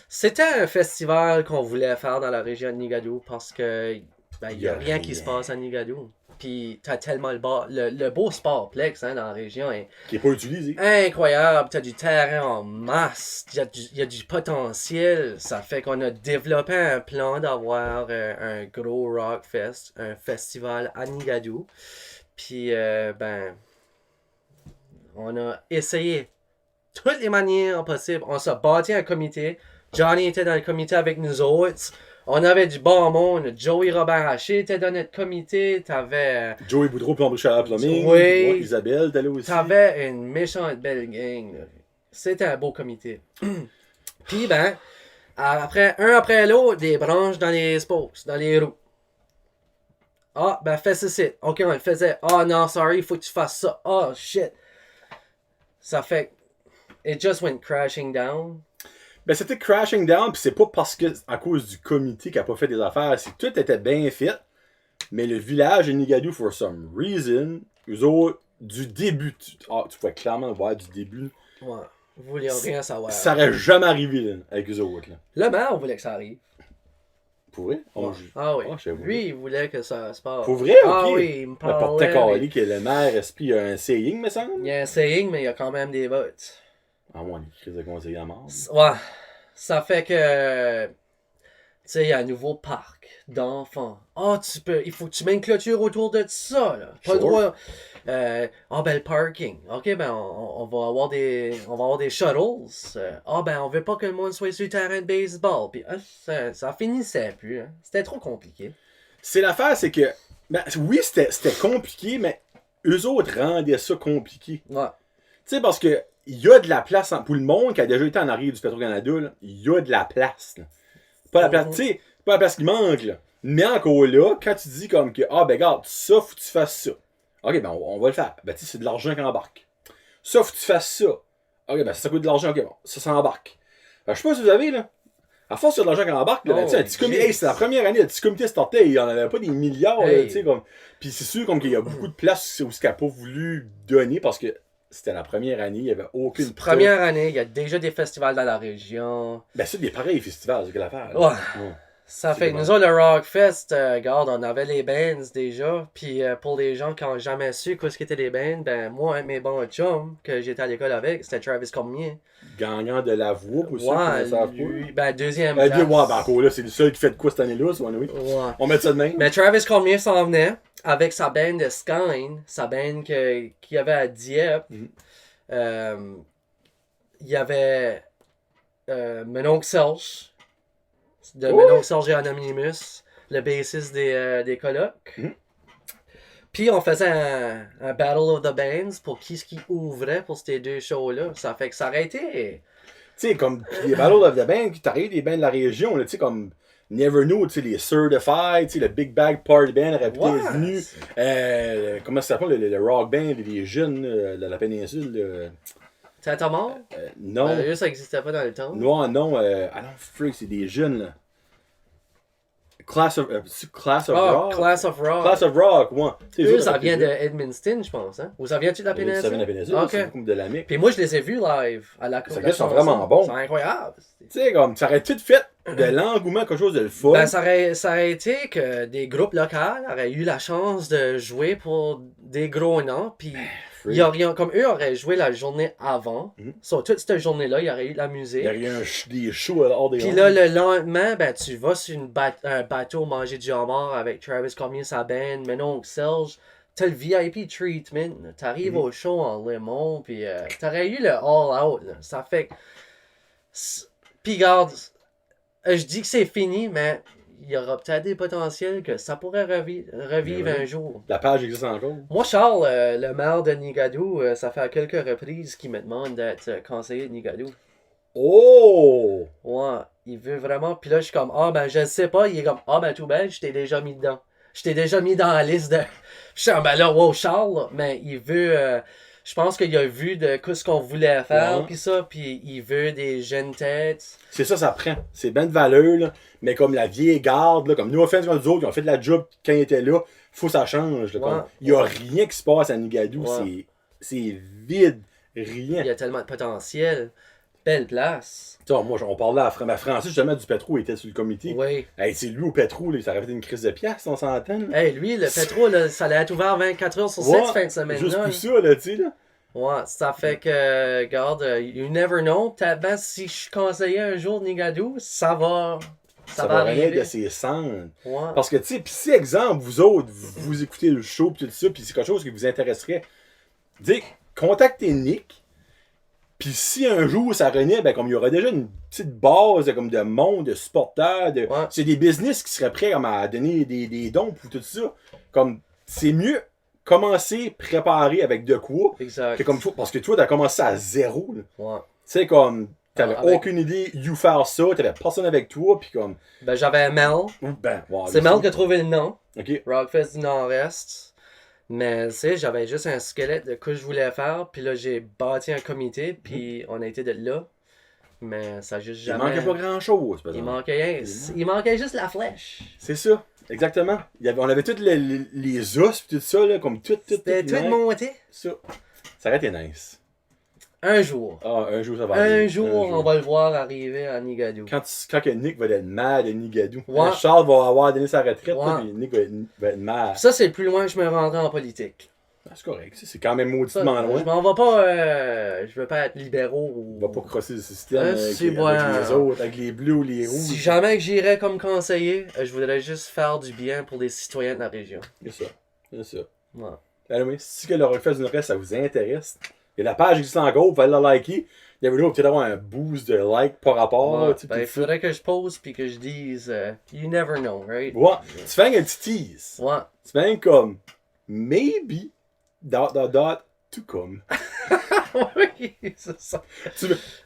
C'était un festival qu'on voulait faire dans la région de Nigadou parce que ben, il n'y a rien qui se passe à Nigadou. Puis t'as tellement le beau sportplex hein, dans la région est Qui n'est pas utilisé. incroyable. T'as du terrain en masse. Il y a du potentiel. Ça fait qu'on a développé un plan d'avoir un gros Rockfest, un festival à Nigadou. Puis ben on a essayé toutes les manières possibles. On s'est bâti un comité. Johnny était dans le comité avec nous autres. On avait du bon monde. Joey Robert Haché était dans notre comité. T'avais Joey Boudreau, puis André Chalard Plumbing. Oui. Ouais, Isabelle, t'allais aussi. T'avais une méchante belle gang. Là. C'était un beau comité. Puis ben, un après l'autre, des branches dans les spokes, dans les roues. Ah, ben fais ceci. Ok, on le faisait. Ah non, sorry, il faut que tu fasses ça. Oh shit. Ça fait. It just went crashing down. Ben, c'était crashing down, puis c'est pas parce que, à cause du comité qui a pas fait des affaires, c'est que tout était bien fait, mais le village de Nigadou, for some reason, eux autres, du début, tu pouvais clairement voir du début, Ouais. Vous vouliez rien savoir. ça aurait jamais arrivé, là, avec eux autres, là. Le maire voulait que ça arrive. Pour vrai? Ouais. Ah oui. Ah, je sais pas. Lui, il voulait que ça se passe. Pour vrai? Ah Ok. oui, il me Mais pour parlait. te mais- que le maire esprit a un saying, me semble. Il y a un saying, mais il y a quand même des votes. Ah, ouais, les crises de conseiller à mort. Ouais. Ça fait que. Tu sais, il y a un nouveau parc d'enfants. Ah, il faut que tu mets une clôture autour de ça, là. Pas le Sure. droit. Ben le parking. Ok, ben on va avoir des shuttles. Ben on veut pas que le monde soit sur le terrain de baseball. Puis ça finissait plus. Hein. C'était trop compliqué. C'est l'affaire, c'est que, ben, oui, c'était compliqué, mais eux autres rendaient ça compliqué. Ouais. Tu sais, parce que il y a de la place pour le monde qui a déjà été en arrière du Petro-Canada, là, il y a de la place. Là. Pas la place, tu sais, pas la place qui manque, là. Mais encore là, quand tu dis comme que, ah ben regarde, ça, faut que tu fasses ça. Ok, ben on va le faire. Ben tu sais, c'est de l'argent qui embarque. Ça, faut que tu fasses ça. Ok, ben ça coûte de l'argent, ok, bon, ça s'embarque. Ben, je sais pas si vous avez, là. À force, il y a de l'argent qui embarque, là. Tu sais, un petit comité, hey, c'est la première année, le petit comité startait, il n'y en avait pas des milliards, là, tu sais, comme. Puis c'est sûr, comme qu'il y a beaucoup de places où ce qu'il n'a pas voulu donner parce que c'était la première année, il n'y avait aucune. Première année, il y a déjà des festivals dans la région. Ben, c'est des pareils festivals, c'est que l'affaire. Ouais. Ça fait que nous autres, le Rockfest, regarde, on avait les bands déjà. Puis pour les gens qui n'ont jamais su quoi ce qu'étaient les bands, ben moi, un de mes bons chums que j'étais à l'école avec, c'était Travis Cormier. Gagnant de la voix pour ceux qui Ouais, ne savent lui, ben deuxième pas. place. Ouais, ben encore là, c'est le seul qui fait de quoi cette année-là, soit oui. Ouais. On met ça de même. Mais Travis Cormier s'en venait avec sa band de Skine, sa band qu'il y avait à Dieppe. Il y avait mon oncle Serge, de mon oncle Serge et Anonymous, le bassiste des colocs. Puis on faisait un Battle of the Bands pour qui ouvrait pour ces deux shows-là. Ça fait que ça aurait été. Tu sais, comme les Battle of the Band, qui t'arrives des bands de la région, tu sais, comme Never Know, tu sais, les Certified, tu sais, le Big Bag Party Band aurait pu être venu. Comment ça s'appelle, le Rock Band, les jeunes de la péninsule. T'es mort? Non. Eux, ça n'existait pas dans le temps. Non, non, freak, c'est des jeunes, là. Class of Rock. Class of Rock. Class of Rock, ouais. Eux, ça vient de Edmundston, je pense. Hein? Ou ça vient-tu de la péninsule? Ça vient de la péninsule, c'est comme de la mic. Puis moi, je les ai vus live à la Ils sont vraiment bons. C'est incroyable. Tu sais, comme, ça aurait tout fait de l'engouement, quelque chose de le fun. Ben, ça aurait été que des groupes locaux auraient eu la chance de jouer pour des gros noms, puis comme eux auraient joué la journée avant. So, toute cette journée-là, il y aurait eu de la musique. Il y aurait eu des shows hors des Puis là, le lendemain, ben, tu vas sur un bateau manger du homard avec Travis Cormier, sa band, mon oncle Serge. T'as le VIP treatment. T'arrives au show en lemon, puis t'aurais eu le all-out. Ça fait que... Puis regarde, je dis que c'est fini, mais il y aura peut-être des potentiels que ça pourrait revivre un jour. La page existe encore. Moi, Charles, le maire de Nigadou, ça fait à quelques reprises qu'il me demande d'être conseiller de Nigadou. Oh! Ouais, il veut vraiment. Puis là, je suis comme, ben, je sais pas. Il est comme, ben, tout belle, je t'ai déjà mis dedans. Je t'ai déjà mis dans la liste de. Je suis comme, ben là, wow, Charles, mais il veut. Je pense qu'il a vu de ce qu'on voulait faire, puis ça, puis il veut des jeunes têtes. C'est ça prend. C'est bien de valeur, là. Mais comme la vieille garde, là, comme nous, offense contre nous autres, qui ont fait de la job quand ils étaient là, faut que ça change. Là, comme, il n'y a rien qui se passe à Nigadou. C'est vide. Rien. Il y a tellement de potentiel. Belle place. Tu sais, moi, on parlait à Francis, justement, du Petro, il était sur le comité. Oui. Hey, c'est lui au Petro, là, ça aurait fait une crise de pièces, on s'entend. Hey, lui, le Petro, là, ça allait être ouvert 24 heures sur 7 fin de semaine. Juste pour ça, là, tu sais, là. Ouais, ça fait que, regarde, you never know. Peut-être ben, si je suis conseiller un jour de Nigadou, ça va arriver de ses cendres. Ouais. Parce que, tu sais, pis si, exemple, vous autres, vous écoutez le show pis tout ça, pis c'est quelque chose qui vous intéresserait, dites, contactez Nick, pis si un jour ça renaît, ben comme il y aura déjà une petite base comme de monde, de supporters, c'est des business qui seraient prêts comme, à donner des dons pour tout ça. Comme, c'est mieux commencer, préparer avec de quoi. Exact. Que comme, parce que toi, t'as commencé à zéro. Ouais. Tu sais, comme, T'avais avec- aucune idée, you faire ça, t'avais personne avec toi, pis comme. Ben, j'avais Mel. Ben, wow, C'est Mel qui a trouvé le nom. Ok. Rockfest du Nord-Est. Mais, tu sais, j'avais juste un squelette de quoi je voulais faire. Puis là, j'ai bâti un comité. Puis on a été de là. Mais ça a juste Il jamais... manquait pas grand chose, Il manquait juste la flèche. C'est ça, exactement. On avait tous les os pis tout ça, là, comme tout. C'était tout monté. Ça. Ça aurait été nice. Un jour. Ah, un jour ça va Un arriver. jour, on va le voir arriver à Nigadou. Quand que Nick va être mad à Nigadou. Ouais. Quand Charles va avoir donné sa retraite, Ouais. là, pis Nick va être mad. Ça, c'est le plus loin que je me rendrai en politique. Ah, c'est correct, c'est quand même Ça, mauditement loin. je m'en vais pas... je veux pas être libéraux ou... On va pas crosser le système Ah, avec, c'est avec bon. les autres, avec les bleus ou les rouges. Si jamais que j'irais comme conseiller, je voudrais juste faire du bien pour les citoyens de la région. C'est ça. C'est ça. Ouais. Anyway, si que le Rockfest du Nord-Est, ça vous intéresse, et la page existe encore, vous pouvez la liker. Il y avait là, peut-être avoir un boost de like par rapport. Ouais, là, tu sais, ben, puis il faudrait que je pose puis que je dise You never know, right? Ouais, tu fais un petit tease. Ouais. Tu fais comme maybe tout comme. Oui, c'est ça.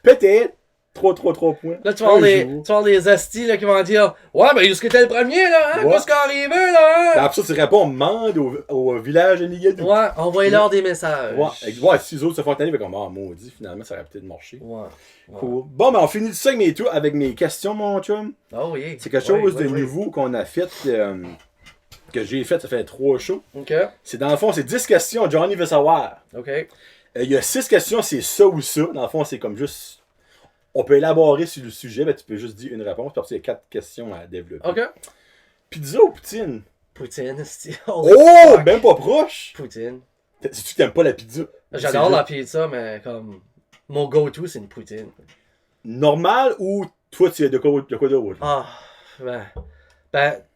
Peut-être 3 points. Là, tu vas avoir un jour. les astis là, qui vont dire Ouais, ben, est-ce que t'es le premier, là, hein? Ouais. Qu'est-ce qui est arrivé, là, hein? Après ça, tu réponds demande au village de Nigadou. Ouais, envoyez-leur des messages. Ouais, si les autres se font tanner, ils vont comme ah maudit, finalement, ça aurait peut-être marché. Ouais. Ouais. Cool. Bon, ben on finit ça avec mes tours, avec mes questions, mon chum. Oh oui. C'est quelque chose de nouveau qu'on a fait, que j'ai fait, ça fait 3 shows. Ok. C'est dans le fond, c'est 10 questions, Johnny veut savoir. Ok. Il y a 6 questions, c'est ça ou ça. Dans le fond, c'est comme juste. On peut élaborer sur le sujet, mais tu peux juste dire une réponse, puis après, il y a 4 questions à développer. Ok. Pizza ou poutine? Poutine, c'est. Oh, même pas proche! Poutine. Si tu t'aimes pas la pizza. J'adore C'est la pizza, mais comme. Mon go-to, c'est une poutine. normal ou toi, tu as de quoi d'autre? Ah, ben,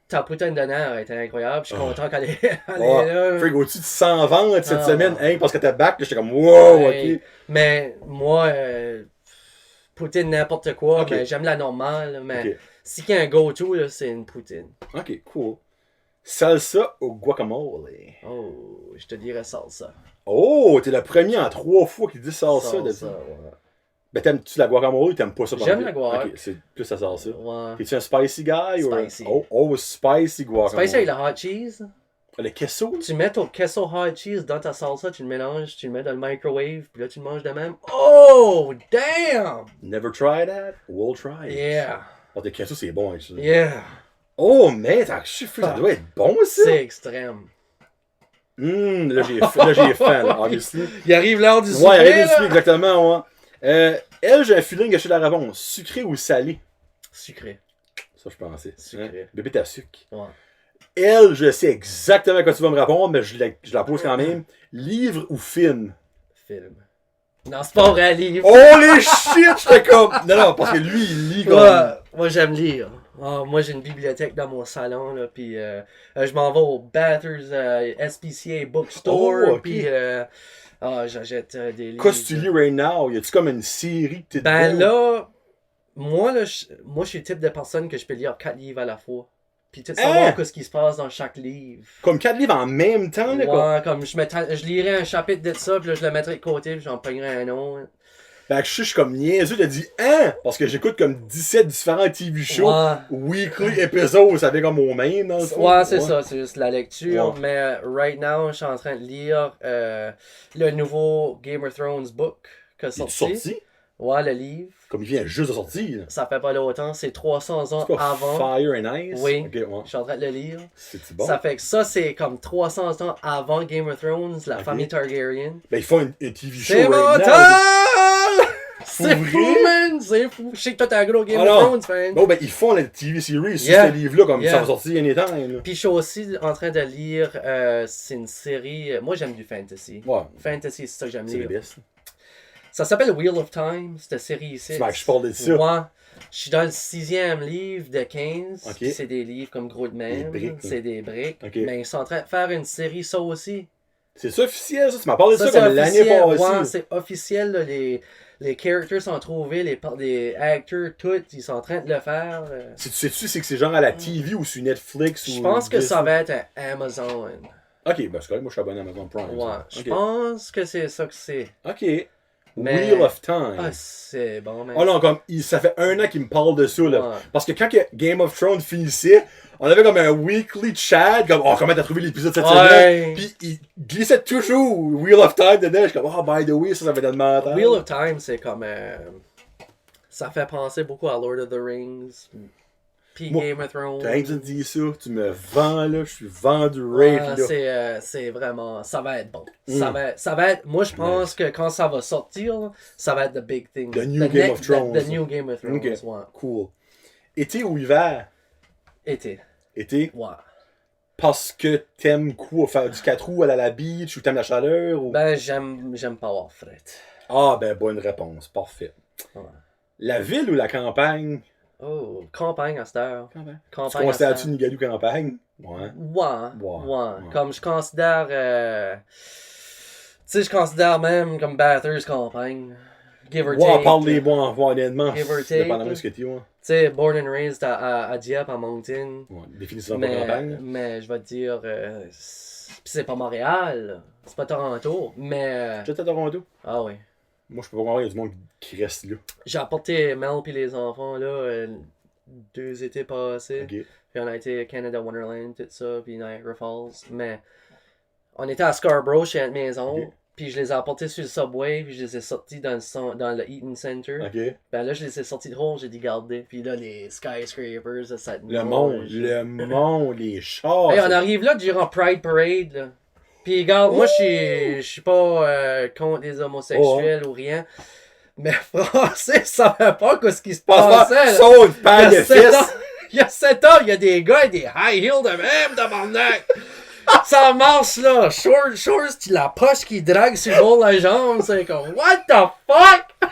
ta poutine de nerf était incroyable. Je suis content qu'elle est, elle est Ouais. là. Fait au-dessus de 100 ventes cette Ah. semaine, hein, parce que t'as back, j'étais comme wow, Ouais. ok. Mais moi, poutine n'importe quoi, Ok. mais j'aime la normale. Mais Ok, si qu'il y a un go-to, là, c'est une poutine. ok, cool. Salsa ou guacamole? Oh, je te dirais salsa. Oh, t'es le premier en 3 fois qui dit salsa. Ouais. Ben, t'aimes-tu la guacamole ou t'aimes pas ça? J'aime la guac. Ok, c'est plus la salsa. Ouais. T'es-tu un spicy guy? Spicy. Oh, spicy guacamole. Spicy avec le hot cheese. Le queso? Tu mets ton queso hot cheese dans ta salsa, tu le mélanges, tu le mets dans le microwave, puis là tu le manges de même. Oh, damn! Never try that? We'll try it. Yeah. Oh, le queso, c'est bon avec ça. Yeah. Oh, mais ça doit être bon, ça! C'est extrême. Là, j'ai faim, là, obviously. Il arrive l'heure du Ouais, souper, arrête là. de exactement, ouais. Elle, j'ai un feeling que je suis la réponse. Sucré ou salé? Sucré. Ça, je pensais. Sucré. Hein? Bébé, t'as sucre. Ouais. Elle, je sais exactement quand tu vas me répondre, mais je la pose quand même. Livre ou film? Film. Non, c'est pas vrai, livre. Holy shit! J'étais comme. Non, parce que lui, il lit comme. Ouais, moi j'aime lire. Ah, moi j'ai une bibliothèque dans mon salon, là, puis je m'en vais au Bathurst SPCA Bookstore, Oh, ok. puis j'achète des livres. Qu'est-ce que tu lis right now? Y a-tu comme une série que t'es Ben dedans? là, moi je suis le type de personne que je peux lire 4 livres à la fois. Puis tout savoir Hein? ce qui se passe dans chaque livre. Comme 4 livres en même temps, là, quoi. Ouais, comme je lirais un chapitre de ça, puis là je le mettrais de côté, puis j'en pognerais un autre. Fait que je suis comme niaiseux, t'as dit, hein? Parce que j'écoute comme 17 différents TV shows. Ouais. Weekly episodes, ça fait comme au même, dans le fond. Ouais, c'est ça, c'est juste la lecture. Ouais. Mais right now, je suis en train de lire le nouveau Game of Thrones book qui est Il est sorti. sorti? Ouais, le livre. Comme il vient juste de sortir. là. Ça fait pas longtemps, c'est 300 ans C'est quoi, avant. Fire and Ice? Oui. Ok, ouais. Je suis en train de le lire. C'est-tu bon? Ça fait que ça, c'est comme 300 ans avant Game of Thrones, la Ok. famille Targaryen. Ben, ils font une TV show C'est right now. mental! C'est Pour fou, vrai? man! C'est fou! Je sais que toi, t'es un gros Game Ah of non. Thrones fan. Bon, ben, ils font la TV series sur Yeah. ce livre-là, comme Yeah. ça va sortir anytime, là. Puis je suis aussi en train de lire, c'est une série. Moi, j'aime du fantasy. Ouais, Fantasy, c'est ça que j'aime c'est le lire. best. Ça s'appelle Wheel of Time, cette série ici. C'est vrai que je parlais de ça. Ouais. Je suis dans le 6e livre de 15. Ok. Puis c'est des livres comme gros de même. Des briques, C'est des briques. Ok. Mais ils sont en train de faire une série, ça aussi. C'est ça officiel, ça? Tu m'as parlé de ça c'est comme l'année officiel. passée. Ouais, c'est officiel. Là, les characters sont trouvés, les acteurs, tous, ils sont en train de le faire. Sais-tu, c'est que c'est genre à la TV ou sur Netflix Je ou pense que ça Disney? va être à Amazon. Ok, ben c'est correct, moi je suis abonné à Amazon Prime. Ouais, ça. je Ok. pense que c'est ça que c'est. Ok. Mais... Wheel of Time. Ah, c'est bon, man. Oh non, comme, ça fait 1 an qu'il me parle de ça, là. Ouais. Parce que quand que Game of Thrones finissait, on avait comme un weekly chat, comme, oh, comment t'as trouvé l'épisode cette semaine? Puis il glissait toujours Wheel of Time dedans. Je suis comme, oh, by the way, ça fait tellement longtemps. Wheel of Time, c'est comme. Ça fait penser beaucoup à Lord of the Rings. Puis Moi, Game of Thrones. Quand tu me dis ça, tu me vends, là. Je suis vendu rage, là. C'est vraiment. Ça va être bon. Ça va être. Moi, je pense que quand ça va sortir, ça va être the big thing. The new Game of Thrones. The new Game of Thrones, Okay. ouais. Cool. Été ou hiver? Été. Été? Ouais. Parce que t'aimes quoi? Faire du 4 roues, aller à la beach ou t'aimes la chaleur? Ou... Ben, j'aime pas avoir fret. Ah, ben, bonne réponse. Parfait. Ouais. La ville ou la campagne? Oh, campagne à cette heure. Campagne. Tu Campagne à cette considères-tu heure. Nigadou campagne? Ouais. Ouais. Comme je considère. Tu sais, je considère même comme Bathurst campagne. Give or take. Ouais, parle-les moi honnêtement. Give or take. Dépendamment de ce que tu es, ouais. Tu sais, born and raised à Dieppe, à Moncton. Ouais, définitivement pas campagne. Mais je vais te dire. Pis c'est pas Montréal. C'est pas Toronto. Mais. J'étais à Toronto. Ah oui. Moi, je peux pas comprendre, il y a du monde qui reste là. J'ai apporté Mel pis les enfants là 2 étés passés. Ok. Puis on a été à Canada Wonderland, tout ça, puis Niagara Falls. Mais on était à Scarborough chez Aunt Maison. Ok. Puis je les ai apportés sur le subway, puis je les ai sortis dans le Eaton Center. Ok. Ben là, je les ai sortis de haut, j'ai dit garder. Puis là, les skyscrapers, ça Le monde, les chars. Hey, on arrive là durant Pride Parade, là. Puis regarde, moi, je suis pas contre les homosexuels ou rien. Mais Français savait pas ce qui se passait. Là. Sauf une paire de fesses. Il y a 7 ans, il y a des gars avec des high heels de même, tabarnak. Ça marche là, shorts, tu la poche qui drague sur le bord de la jambe, c'est comme what the fuck?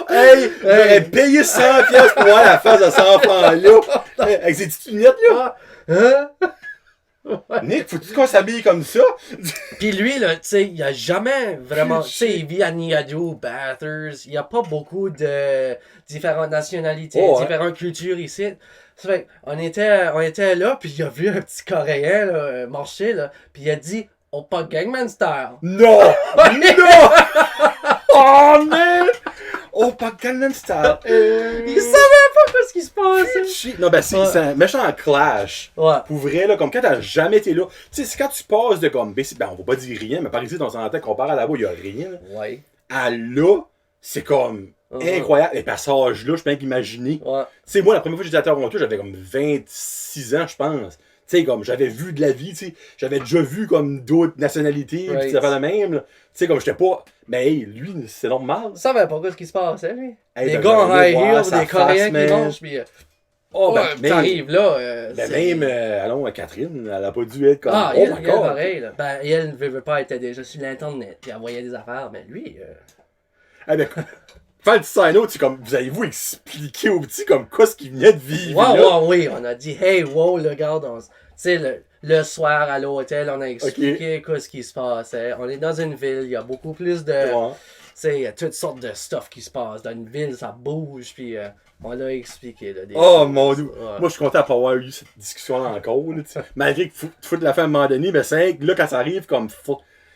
Hey, j'aurais payé 100$ pour voir la face de cet enfant-là. Avec ses petites lunettes là. Hein? Nick, faut-tu qu'on s'habille comme ça? Puis lui, là, tu sais, il a jamais vraiment. Tu sais, il vit à Niagara, Bathurst. Il n'y a pas beaucoup de différentes nationalités, différentes cultures ici. Ça fait on était là, puis il a vu un petit Coréen là, marcher, là, puis il a dit Oppa Gangnam Style. Non! Non! Oh man! Oh, pas Gangnam Style. Il savait pas ce qui se passait. Non, ben c'est un méchant clash. Ouais. Pour vrai, là, comme quand t'as jamais été là. Tu sais, c'est quand tu passes de comme. Ben, on va pas dire rien, mais par ici, on s'entend qu'on part à là-bas, il y a rien. Là. Ouais. À là, c'est comme. Incroyable. Les passages là, je peux imaginer. Ouais. Tu sais, moi, la première fois que j'étais à Toronto, j'avais comme 26 ans, je pense. Tu sais, comme, j'avais vu de la vie, tu sais. J'avais déjà vu, comme, d'autres nationalités, pis ça fait le même, là. Tu sais, comme, j'étais pas. Mais, hey, lui, c'est normal. Il savait pas ce qui se passait, lui. Hey, des gars en high heels, des Coréens qui man. mangent, pis. Oh, ben, même. T'arrives là. Ben, même, allons, Catherine, elle a pas dû être comme. Ah, oh, elle, pareil, là. Ben, elle ne veut pas être déjà sur l'Internet, puis elle voyait des affaires, mais lui. Eh ben, faire le petit sign-out, c'est comme, vous allez-vous expliquer au petit, comme, quoi ce qu'il venait de vivre. Ouais, oui, on a dit, hey, wow, le gars, tu sais, le soir à l'hôtel, on a expliqué quoi ce qui se passait. On est dans une ville, il y a beaucoup plus de. Ouais. Tu sais, il y a toutes sortes de stuff qui se passe. Dans une ville, ça bouge, puis on l'a expliqué. Là, oh mon dieu. Ouais. Moi, je suis content de pas avoir eu cette discussion-là encore. Là, malgré que tu fous de la fin à un moment donné, mais c'est là, quand ça arrive, comme. Tu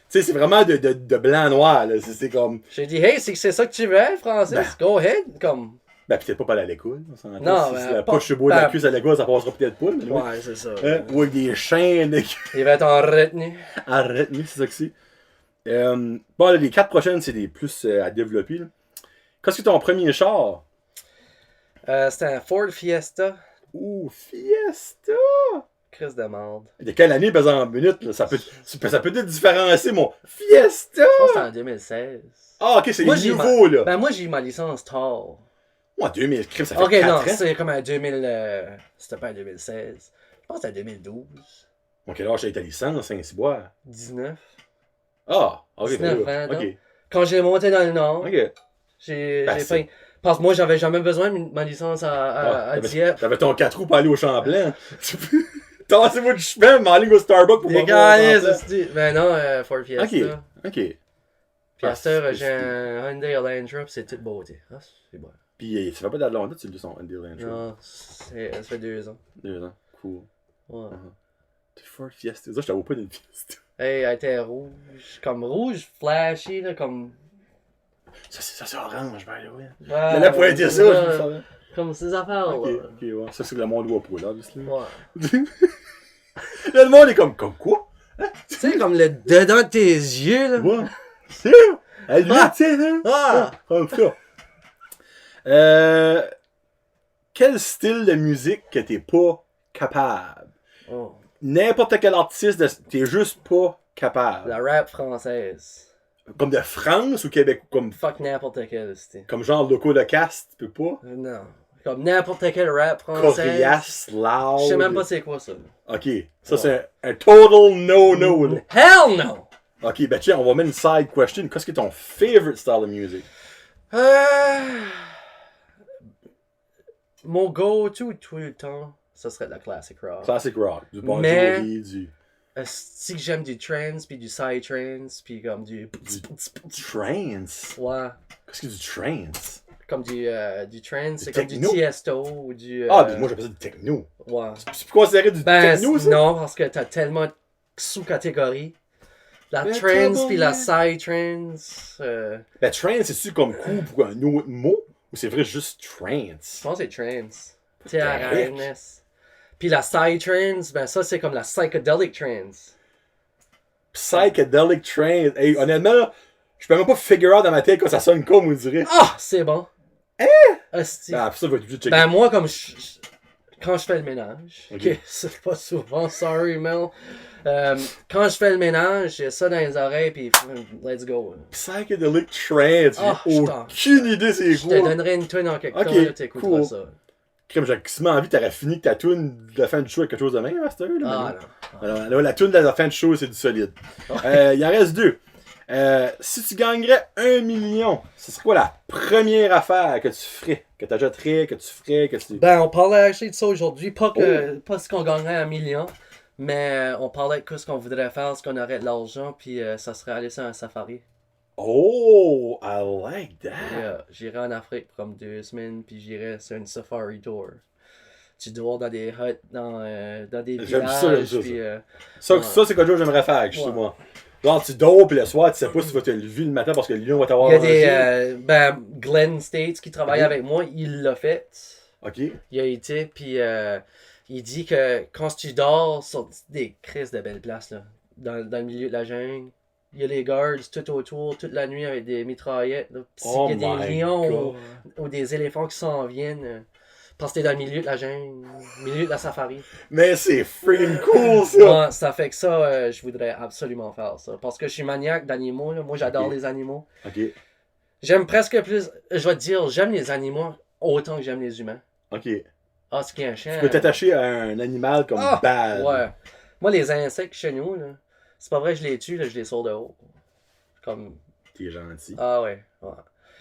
sais, c'est vraiment de blanc-noir. C'est comme. J'ai dit, hey, c'est ça que tu veux, Francis? Ben. Go ahead. Comme. Ben, peut-être pas aller à l'école. Non, si ben, la poche au bout de la cuisse à l'école, ça passera peut-être pas. Mais ouais, c'est ça. Ou avec des chaînes. Il va être en retenue. Arrête-nous, c'est ça que c'est. Bon, là, les 4 prochaines, c'est des plus à développer. Là. Qu'est-ce que ton premier char? C'était un Ford Fiesta. Ouh, Fiesta! Chris de merde. De quelle année, par exemple, en minute? Là? Ça peut te différencier, mon Fiesta! Je pense que c'était en 2016. Ah, ok, c'est nouveau, là. Ben, moi, j'ai eu ma licence tard. Moi, 2000, crime, ça fait ok, 4 non, ans. c'est comme un 2000. C'était pas un 2016. Je pense que c'était 2012. Ok, là, j'ai ta licence, Saint-Cyboire. 19. Ah, ok, 19, ben, 20 ok. Quand j'ai monté dans le Nord, Ok. j'ai Ben, fait. Parce que moi, j'avais jamais besoin de ma licence à Dieppe. T'avais ton 4 roues pour aller au Champlain. Tassez-moi du chemin, m'enligne au Starbucks pour Les m'avoir au gars, Champlain. c'est ben non, Ford Fiesta. Ok. Puis à cette heure, j'ai un Hyundai Elantra, pis c'est toute beauté. Ah, c'est bon. Puis, ça fait pas d'Atlanta, tu le dis son Hyundai Elantra. Non, ça fait 2 ans. 2 ans. Cool. Ouais. T'es Ford Fiesta. Ça, je t'avoue pas d'une Fiesta. Hey, elle était rouge. Comme rouge, flashy, là, comme. Ça c'est orange, by the way. Ouais, Elle a pas été ça, je me savais. Comme ces affaires, Ok, là. ok, ouais. Ça, c'est que le monde voit pas, là, obviously. Ouais. Là, le monde est comme quoi? Tu sais, comme le dedans de tes yeux, là. Ouais. C'est elle lui, Ah! tu sais, là. Ah! En tout cas. Quel style de musique que t'es pas capable? Oh. N'importe quel artiste, t'es juste pas capable. La rap française. Comme de France ou Québec? Fuck n'importe quel, c'était. Comme genre Loco le Cast, tu peux pas? Non. Comme n'importe quel rap français. Coriace, loud. Je sais même pas c'est quoi ça. Ok, ça c'est un total no-no. Là. Hell no! Ok, ben tiens, on va mettre une side question. Qu'est-ce que est ton favorite style of music? Mon go-to tout le temps, ça serait de la classic rock. Classic rock, du Bon Mais- Jovi, du Si que j'aime du trance, puis du psy-trance, puis comme du... trance. Ouais. Qu'est-ce que c'est du trance? Comme du trance, c'est Du comme du techno? Tiesto ou du... Ah, ben moi j'appelle ça du techno. Ouais. C'est plus considéré du Ben, techno, ça? non, parce que t'as tellement de sous-catégories. La Mais trance puis la tabarnak. psy-trance. Ben trance, c'est-tu comme coup pour un autre mot? Ou c'est vrai juste Je trance? pense que c'est trance. T-R-A-N-S. Puis la psy-trance, ben ça c'est comme la psychedelic trance. Psychedelic trance. Hey, honnêtement, là, je peux même pas figure out dans ma tête quoi ça sonne comme, on dirait. Ah, c'est bon. Hostie. Ah, puis ça, je vais être obligé de checker. Ben moi, comme quand je fais le ménage, Ok. ok, c'est pas souvent, sorry Mel. Quand je fais le ménage, j'ai ça dans les oreilles, puis let's go. Psychedelic trance. Ah, J'ai je t'en- aucune idée c'est Je te quoi. donnerai une tune en quelque Ok, temps, là, t'écouteras cool. ça. Crème, j'ai quasiment envie, t'aurais fini que ta tune de la fin du show avec quelque chose de même à cette heure, là. Ah mais non. non. Alors, la tune de la fin du show, c'est du solide. Il en reste deux. Si tu gagnerais 1 million, ce serait quoi la première affaire que tu ferais? Que t'achèterais, que tu ferais, que tu... Ben, on parlait actually de ça aujourd'hui, pas ce qu'on gagnerait 1 million, mais on parlait de ce qu'on voudrait faire, ce qu'on aurait de l'argent, puis ça serait aller sur un safari. Oh, I like that. J'irais en Afrique pour comme 2 semaines, puis j'irais sur une safari tour. Tu dors dans des huts, dans des J'aime villages, ça, j'aime ça, puis... Ça, ouais. ça c'est quelque chose que j'aimerais faire, justement. Ouais. Genre, tu dors, puis le soir, tu sais pas si tu vas te lever le matin parce que le lion va t'avoir Il y a mangé. ben, Glenn States qui travaille Mhm. avec moi, il l'a fait. Ok. Il a été, puis il dit que quand tu dors sur des crises de belles places, là, dans le milieu de la jungle, il y a les guards tout autour, toute la nuit avec des mitraillettes. Là. Puis Oh il y a my des lions God. ou des éléphants qui s'en viennent. Parce que t'es dans le milieu de la jungle, au milieu de la safari. Mais c'est freaking cool, ça. Ouais, ça fait que ça, je voudrais absolument faire ça. Parce que je suis maniaque d'animaux, là. Moi j'adore Ok. les animaux. Ok. J'aime presque plus, je vais te dire, j'aime les animaux autant que j'aime les humains. Ok. Ah, ce qui est un chien. Tu peux t'attacher à un animal comme Ah, bad. ouais. Moi, les insectes chez nous, là, c'est pas vrai que je les tue, là, je les sors de haut. Comme. T'es gentil. Ah ouais.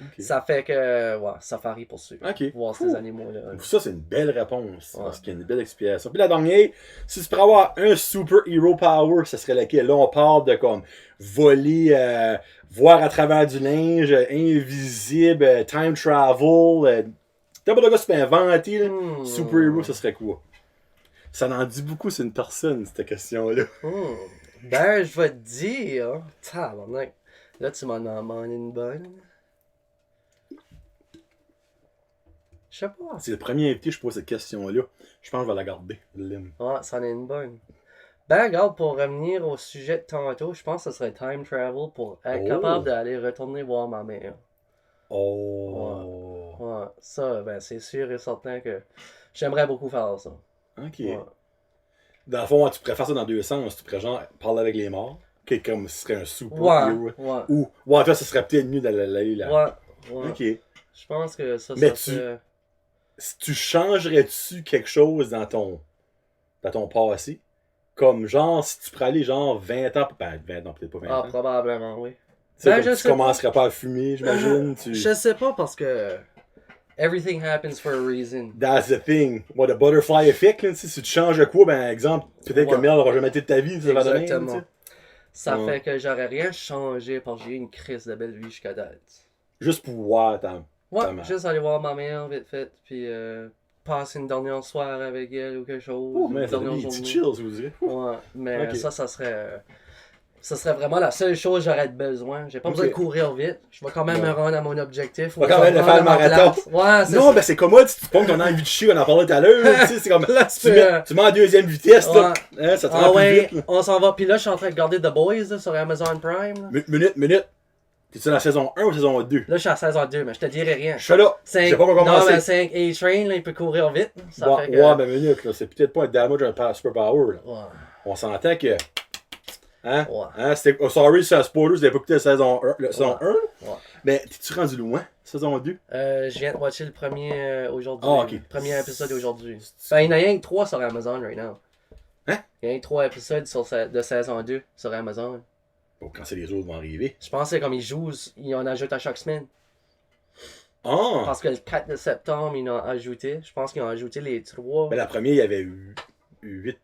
Ok. Ça fait que. Ouais, safari pour ceux. Ok, Voir cool. ces animaux-là. Ça, c'est une belle réponse. Ouais. Parce qu'il y a une belle explication. Puis la dernière, si tu pourrais avoir un super hero power, ce serait lequel? Là, on parle de comme voler, voir à travers du linge, invisible, time travel. T'as pas de gars qui se fait inventer, là. Super hero, ce serait quoi? Ça en dit beaucoup, c'est une personne, cette question-là. Ben, je vais te dire. Tabarnak. Là, tu m'en as demandé une bonne. Je sais pas. C'est le premier invité que je pose cette question-là. Je pense que je vais la garder, Lim. Ouais, c'en est une bonne. Ben, regarde, pour revenir au sujet de tantôt, je pense que ce serait time travel pour être Oh. capable d'aller retourner voir ma mère. Oh. Ouais, ça, ben, c'est sûr et certain que j'aimerais beaucoup faire ça. Ok. Ouais. Dans le fond, tu pourrais faire ça dans deux sens. Tu pourrais genre parler avec les morts, comme ce serait un super Ouais, hero. ouais, Ou, toi, ce serait peut-être mieux d'aller là. ouais. Ok. Je pense que ça Mais serait... Si tu changerais-tu quelque chose dans ton passé? Comme genre, si tu pourrais aller genre 20 ans, ben 20 ans, peut-être pas 20 Ah, ans. probablement, oui. Tu sais, Ben, comme je tu sais commencerais pas à fumer, j'imagine. Je sais pas parce que everything happens for a reason. That's the thing. What, the butterfly effect, là, tu sais, si tu changes de quoi, ben exemple, peut-être que Ouais. Mel n'aura jamais été de ta vie, ça va donner. Exactement. Ça Ouais. fait que j'aurais rien changé parce que j'ai eu une crise de belle vie jusqu'à date. Juste pour voir ta Ouais, mère. juste aller voir ma mère vite fait, puis passer une dernière soirée avec elle ou quelque chose. Oh, une mais ça dernière donne des petits journée. chills, vous direz. Ouais, mais Ok. ça serait Ce serait vraiment la seule chose que j'aurais besoin. J'ai pas besoin de courir vite. Je vais quand même me rendre à mon objectif. On va quand même le faire le marathon. Ouais, c'est non, ça. ben c'est commode, si tu prends ton envie de chier, on en parlait tout à l'heure. Tu sais, c'est comme là, tu mets en deuxième vitesse, là. Hein, ça te rend plus vite. Là. On s'en va. Puis là, je suis en train de regarder The Boys là, sur Amazon Prime. Là. Minute. T'es-tu dans la saison 1 ou saison 2? Là, je suis à saison 2, mais je te dirai rien. Je suis là. J'ai pas encore commencé. Non, mais 5 A-Train, là, il peut courir vite. Ça ouais, fait que... ouais, mais minute, là. C'est peut-être pas un damage d'un super power, là. Ouais. On s'entend que. Hein? Ouais. Hein? C'était... Oh, sorry, c'est un spoiler, vous avez pas écouté la saison 1. Saison 1? Ouais. Mais t'es-tu rendu loin, saison 2? Je viens de watcher le premier aujourd'hui. Ah, ok. Le premier épisode aujourd'hui. Ben, il y en a rien que 3 sur Amazon right now. Hein? Il y a rien que 3 épisodes de saison 2 sur Amazon. Bon, quand c'est les autres vont arriver. Je pense que comme ils jouent, ils en ajoutent à chaque semaine. Ah! Parce que le 4 de septembre, ils en ont ajouté. Je pense qu'ils ont ajouté les 3. Ben, la première, il y avait eu 8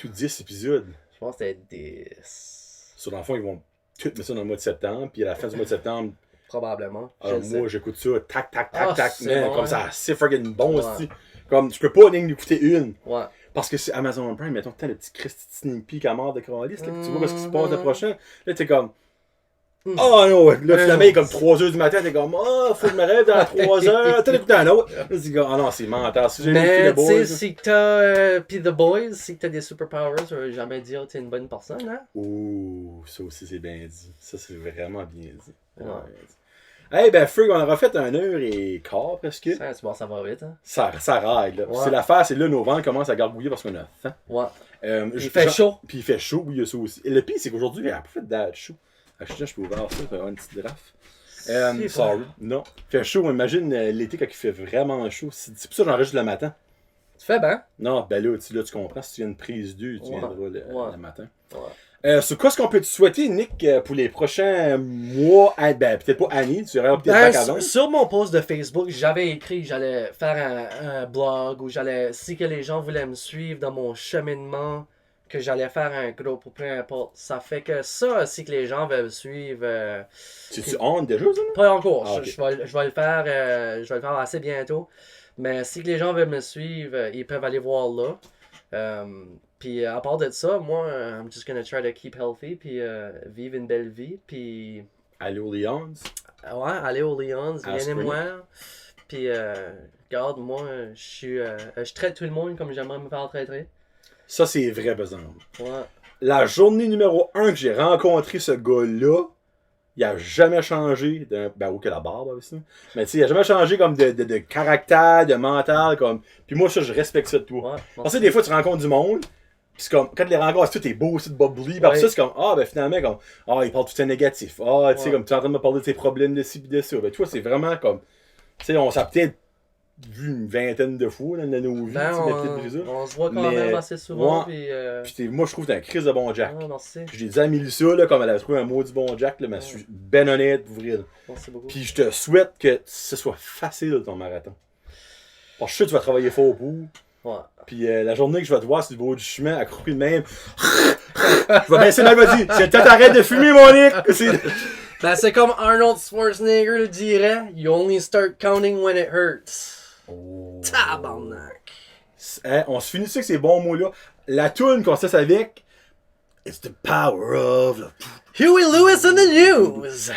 ou 10 épisodes. Je pense que c'était 10. Sur l'enfant, ils vont tout mettre ça dans le mois de septembre. Puis à la fin du mois de septembre, Probablement. alors moi, j'écoute ça, tac, Ah, tac, c'est man, bon, comme hein. ça, c'est friggin' bon Ouais. aussi. Comme, je peux pas rien d'écouter une. Ouais. Parce que c'est Amazon Prime, mettons, t'as le petit Christy sneak peek à mort de Cralis, là, que tu vois ce qui se passe le prochain. Là, t'es comme, oh non, là, finalement, il est comme 3h du matin, t'es comme, oh, faut que je me rêve dans 3h, t'as écouté un autre. Là, tu dis, oh non, c'est mental. Si j'ai écouté Mais The tu sais, Boys. si que t'as pis The Boys, si que t'as des superpowers, tu vas jamais dire que t'es une bonne personne, hein? Ouh, ça aussi, c'est bien dit. Ça, c'est vraiment bien dit. Ouais. Vraiment bien dit. Eh ben, Frig, on aura fait 1h15 presque. Ça va vite, hein? Ça raille, là. Ouais. C'est l'affaire, c'est là, nos ventres commencent à gargouiller parce qu'on a faim. Ouais. Il fait chaud. Puis il fait chaud, oui, il y a ça aussi. Et le pire, c'est qu'aujourd'hui, il n'y a pas fait de date chaud. Je peux ouvrir ça, pour avoir une petite draft. Sorry. Non. Il fait chaud, imagine l'été quand il fait vraiment chaud. C'est pour ça que j'enregistre le matin. Tu fais bien? Non, ben là, tu comprends. Si tu viens de prise 2, tu viendras le matin. Ouais. Sur quoi est-ce qu'on peut te souhaiter, Nick, pour les prochains mois, ben peut-être pas années, tu aurais peut-être back avant. Sur mon post de Facebook, j'avais écrit que j'allais faire un blog où si que les gens voulaient me suivre dans mon cheminement, que j'allais faire un groupe ou peu importe. Ça fait que ça, si que les gens veulent suivre... Tu on déjà, ça? Pas encore. Ah, okay. Je vais le faire assez bientôt. Mais si que les gens veulent me suivre, ils peuvent aller voir là. Puis à part de ça, moi, I'm just gonna try to keep healthy, puis vivre une belle vie, puis... Aller aux Lions. Ouais, aller aux Lions, À viens Spring. moi. Puis, regarde, moi, je traite tout le monde comme j'aimerais me faire traiter. Ça, c'est vrai, par exemple. Ouais. La journée numéro 1 que j'ai rencontré ce gars-là, il a jamais changé, ben ok la barbe aussi, mais tu sais, il a jamais changé comme de caractère, de mental, comme. Puis moi, ça, je respecte ça de toi. Ouais. Parce que des fois, tu rencontres du monde, pis c'est comme, quand tu les rencontres, tout est beau, c'est bubbly, par ça, c'est comme, ben finalement, comme, il parle tout ça négatif. Tu sais, comme, tu es en train de me parler de tes problèmes de ci pis de ça. Ben toi, c'est vraiment comme, tu sais, on s'est peut-être vu une vingtaine de fois dans nos vies, Ben, on se voit quand même assez souvent, puis moi, je trouve que t'es un Chris de bon Jack. Merci. Puis j'ai dit à Mélissa, là, comme elle a trouvé un mot du bon Jack, là, mais je suis ben honnête pour vrai. Merci beaucoup. Puis je te souhaite que ce soit facile ton marathon. Parce que je sais que tu vas travailler fort pour. Ouais. Puis la journée que je vais te voir sur le bord du chemin, accroupi de même, je vais baisser ma vas-y, c'est le temps t'arrêtes de fumer, mon Nick! Ben, c'est comme Arnold Schwarzenegger le dirait, you only start counting when it hurts. Oh. Tabarnak. Hein, on se finit ça avec ces bons mots-là. La toune qu'on se laisse avec, it's the power of love. Huey Lewis in the news.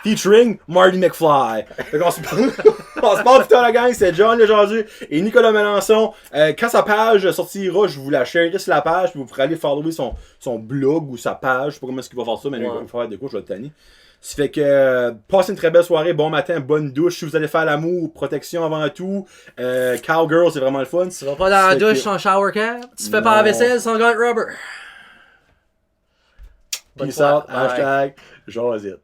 Featuring Marty McFly. Fait qu'on se parle plus tard la gang, c'est John Legendru et Nicolas Melançon. Quand sa page sortira, je vous la sharerai sur la page, puis vous pourrez aller follower son blog ou sa page. Je sais pas comment est-ce qu'il va faire ça, mais il va faire de quoi, je vais le tanner. Ça fait que passez une très belle soirée, bon matin, bonne douche. Si vous allez faire l'amour, protection avant tout. Cowgirl, c'est vraiment le fun. Tu vas pas dans la douche sans shower cap? Tu fais pas la vaisselle sans gant de rubber? Peace out, hashtag, Josette.